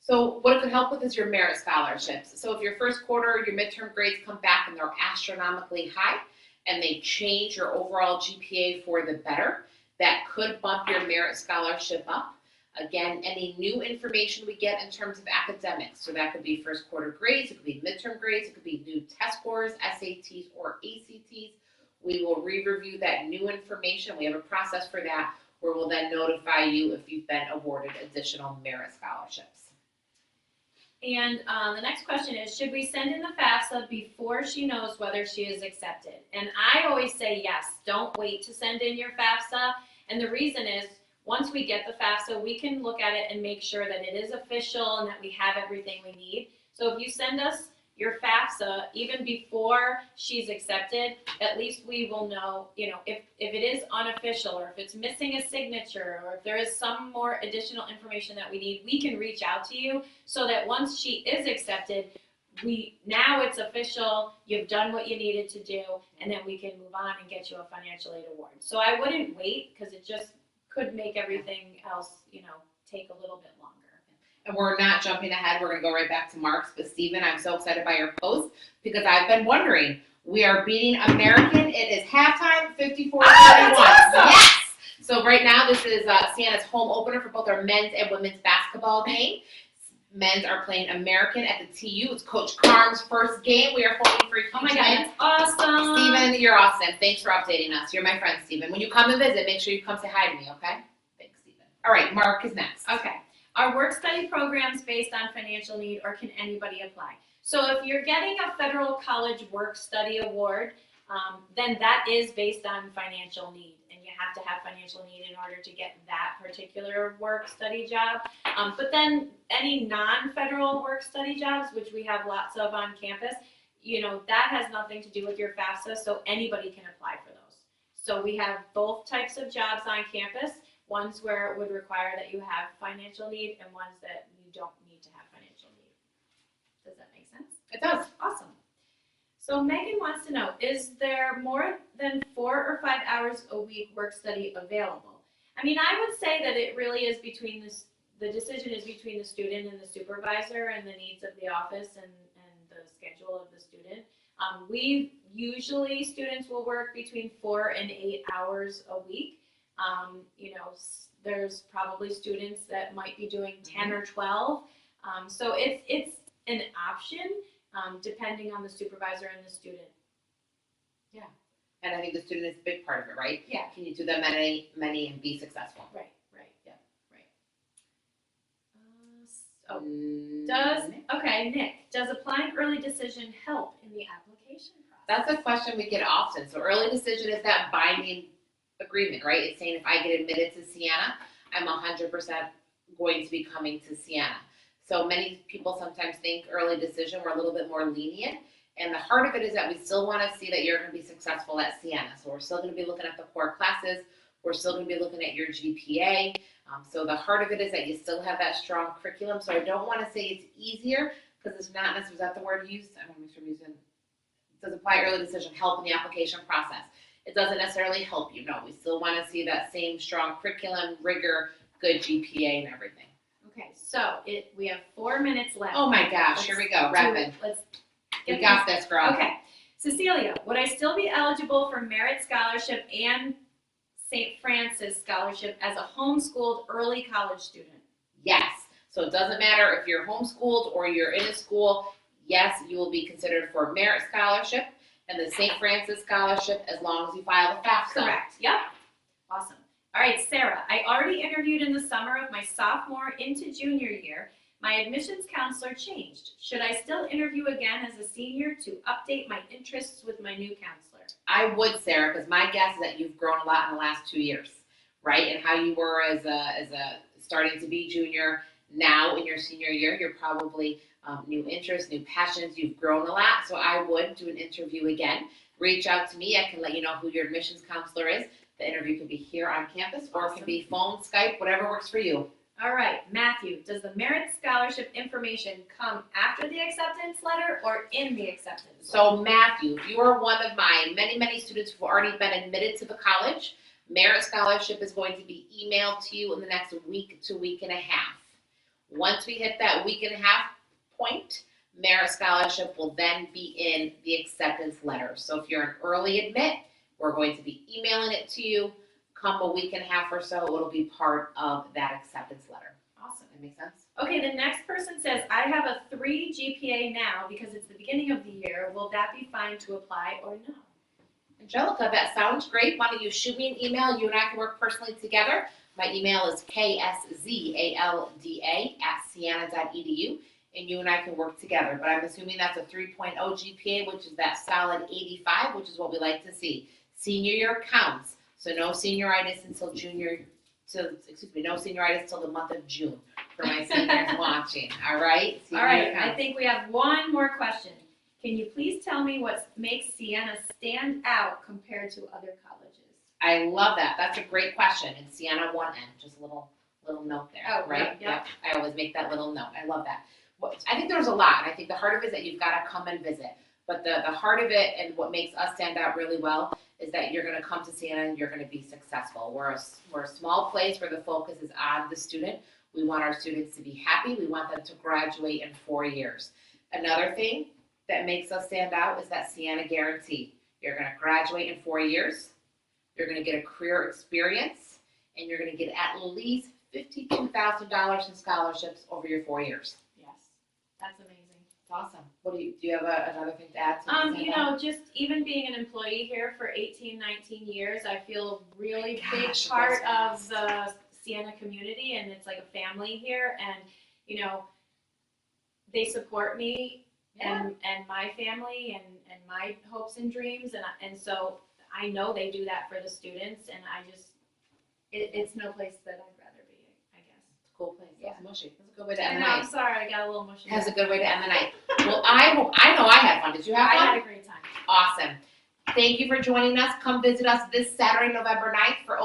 So what it could help with is your merit scholarships. So if your first quarter, your midterm grades come back and they're astronomically high and they change your overall GPA for the better, that could bump your merit scholarship up. Again, any new information we get in terms of academics, so that could be first quarter grades, it could be midterm grades, it could be new test scores, SATs or ACTs. We will re-review that new information. We have a process for that where we'll then notify you if you've been awarded additional merit scholarships. And the next question is, should we send in the FAFSA before she knows whether she is accepted? And I always say yes, don't wait to send in your FAFSA. And the reason is, once we get the FAFSA, we can look at it and make sure that it is official and that we have everything we need. So if you send us your FAFSA even before she's accepted, at least we will know, if it is unofficial or if it's missing a signature or if there is some more additional information that we need, we can reach out to you so that once she is accepted, now it's official, you've done what you needed to do, and then we can move on and get you a financial aid award. So I wouldn't wait because it just could make everything else, take a little bit longer. And we're not jumping ahead. We're going to go right back to Mark's. But Stephen, I'm so excited by your post because I've been wondering. We are beating American. It is halftime, 54-31. That's awesome. Yes. So right now, this is Sienna's home opener for both our men's and women's basketball game. Men's are playing American at the TU. It's Coach Carm's first game. We are voting for a Oh my huge God, win. that's awesome. Steven, you're awesome. Thanks for updating us. You're my friend, Steven. When you come and visit, make sure you come say hi to me, okay? Thanks, Steven. All right, Mark is next. Okay. Are work study programs based on financial need, or can anybody apply? So if you're getting a federal college work study award, then that is based on financial need, and you have to have financial need in order to get that particular work study job. But then any non-federal work study jobs, which we have lots of on campus, that has nothing to do with your FAFSA, so anybody can apply for those. So we have both types of jobs on campus, ones where it would require that you have financial need and ones that you don't need to have financial need. Does that make sense? It does. Awesome. So Megan wants to know, is there more than 4 or 5 hours a week work study available? I mean, I would say that it really is between the decision is between the student and the supervisor and the needs of the office and the schedule of the student. Students will work between 4 and 8 hours a week. There's probably students that might be doing 10 or 12. So it's an option depending on the supervisor and the student. Yeah. And I think the student is a big part of it, right? Yeah. Can you do them many and be successful? Right. Yeah. Nick, does applying early decision help in the application process? That's a question we get often. So early decision is that binding agreement, right? It's saying if I get admitted to Siena, I'm 100% going to be coming to Siena. So many people sometimes think early decision, we're a little bit more lenient. And the heart of it is that we still want to see that you're going to be successful at Siena. So we're still going to be looking at the core classes. We're still going to be looking at your GPA. So the heart of it is that you still have that strong curriculum. So I don't want to say it's easier because it's not necessarily, is that the word used? I want to make sure I'm using, does apply early decision help in the application process? It doesn't necessarily help you. No, we still want to see that same strong curriculum, rigor, good GPA and everything. Okay, so we have 4 minutes left. Oh my gosh, here we go, rapid. We got this, girl. Okay, Cecilia, would I still be eligible for Merit Scholarship and St. Francis Scholarship as a homeschooled early college student? Yes, so it doesn't matter if you're homeschooled or you're in a school, yes, you will be considered for Merit Scholarship and the St. Francis Scholarship as long as you file the FAFSA. Correct, yep. Awesome. All right, Sarah, I already interviewed in the summer of my sophomore into junior year. My admissions counselor changed. Should I still interview again as a senior to update my interests with my new counselor? I would, Sarah, because my guess is that you've grown a lot in the last 2 years, right? And how you were as a starting to be junior, now in your senior year, you're probably new interests, new passions, you've grown a lot. So I would do an interview again. Reach out to me. I can let you know who your admissions counselor is. The interview can be here on campus or it can be phone, Skype, whatever works for you. All right, Matthew, does the Merit Scholarship information come after the acceptance letter or in the acceptance letter? So Matthew, if you are one of my many students who've already been admitted to the college, Merit Scholarship is going to be emailed to you in the next week to week and a half. Once we hit that week and a half point, Merit Scholarship will then be in the acceptance letter. So if you're an early admit, we're going to be emailing it to you. Come a week and a half or so, it'll be part of that acceptance letter. Awesome. That makes sense? Okay, the next person says, I have a 3 GPA now because it's the beginning of the year. Will that be fine to apply or no? Angelica, that sounds great. Why don't you shoot me an email? You and I can work personally together. My email is kszalda@siena.edu, and you and I can work together. But I'm assuming that's a 3.0 GPA, which is that solid 85, which is what we like to see. Senior year counts. So no senioritis until no senioritis till the month of June for my seniors watching. All right? All right, I think we have one more question. Can you please tell me what makes Siena stand out compared to other colleges? I love that. That's a great question. And Siena 1N, just a little note there, Oh, right? yep. I always make that little note. I love that. I think there's a lot. I think the heart of it is that you've got to come and visit. But the heart of it and what makes us stand out really well is that you're gonna come to Siena and you're gonna be successful. We're a small place where the focus is on the student. We want our students to be happy. We want them to graduate in 4 years. Another thing that makes us stand out is that Siena Guarantee. You're gonna graduate in 4 years. You're gonna get a career experience, and you're gonna get at least $52,000 in scholarships over your 4 years. Yes, that's amazing. It's awesome. Do you have another thing to add to this? You know, just even being an employee here for 18, 19 years, I feel really big Gosh, it part goes of fast. the Siena community, and it's like a family here, and, you know, they support me and my family and my hopes and dreams, and so I know they do that for the students, and it's no place that I'd rather be, I guess. It's a cool place. Yeah. That's mushy. That's a good way to I end the know, I'm night. sorry, I got a little emotional. That's a good way to end the night. Well, I know I had fun. Did you have I fun? had a great time. Awesome. Thank you for joining us. Come visit us this Saturday, November 9th for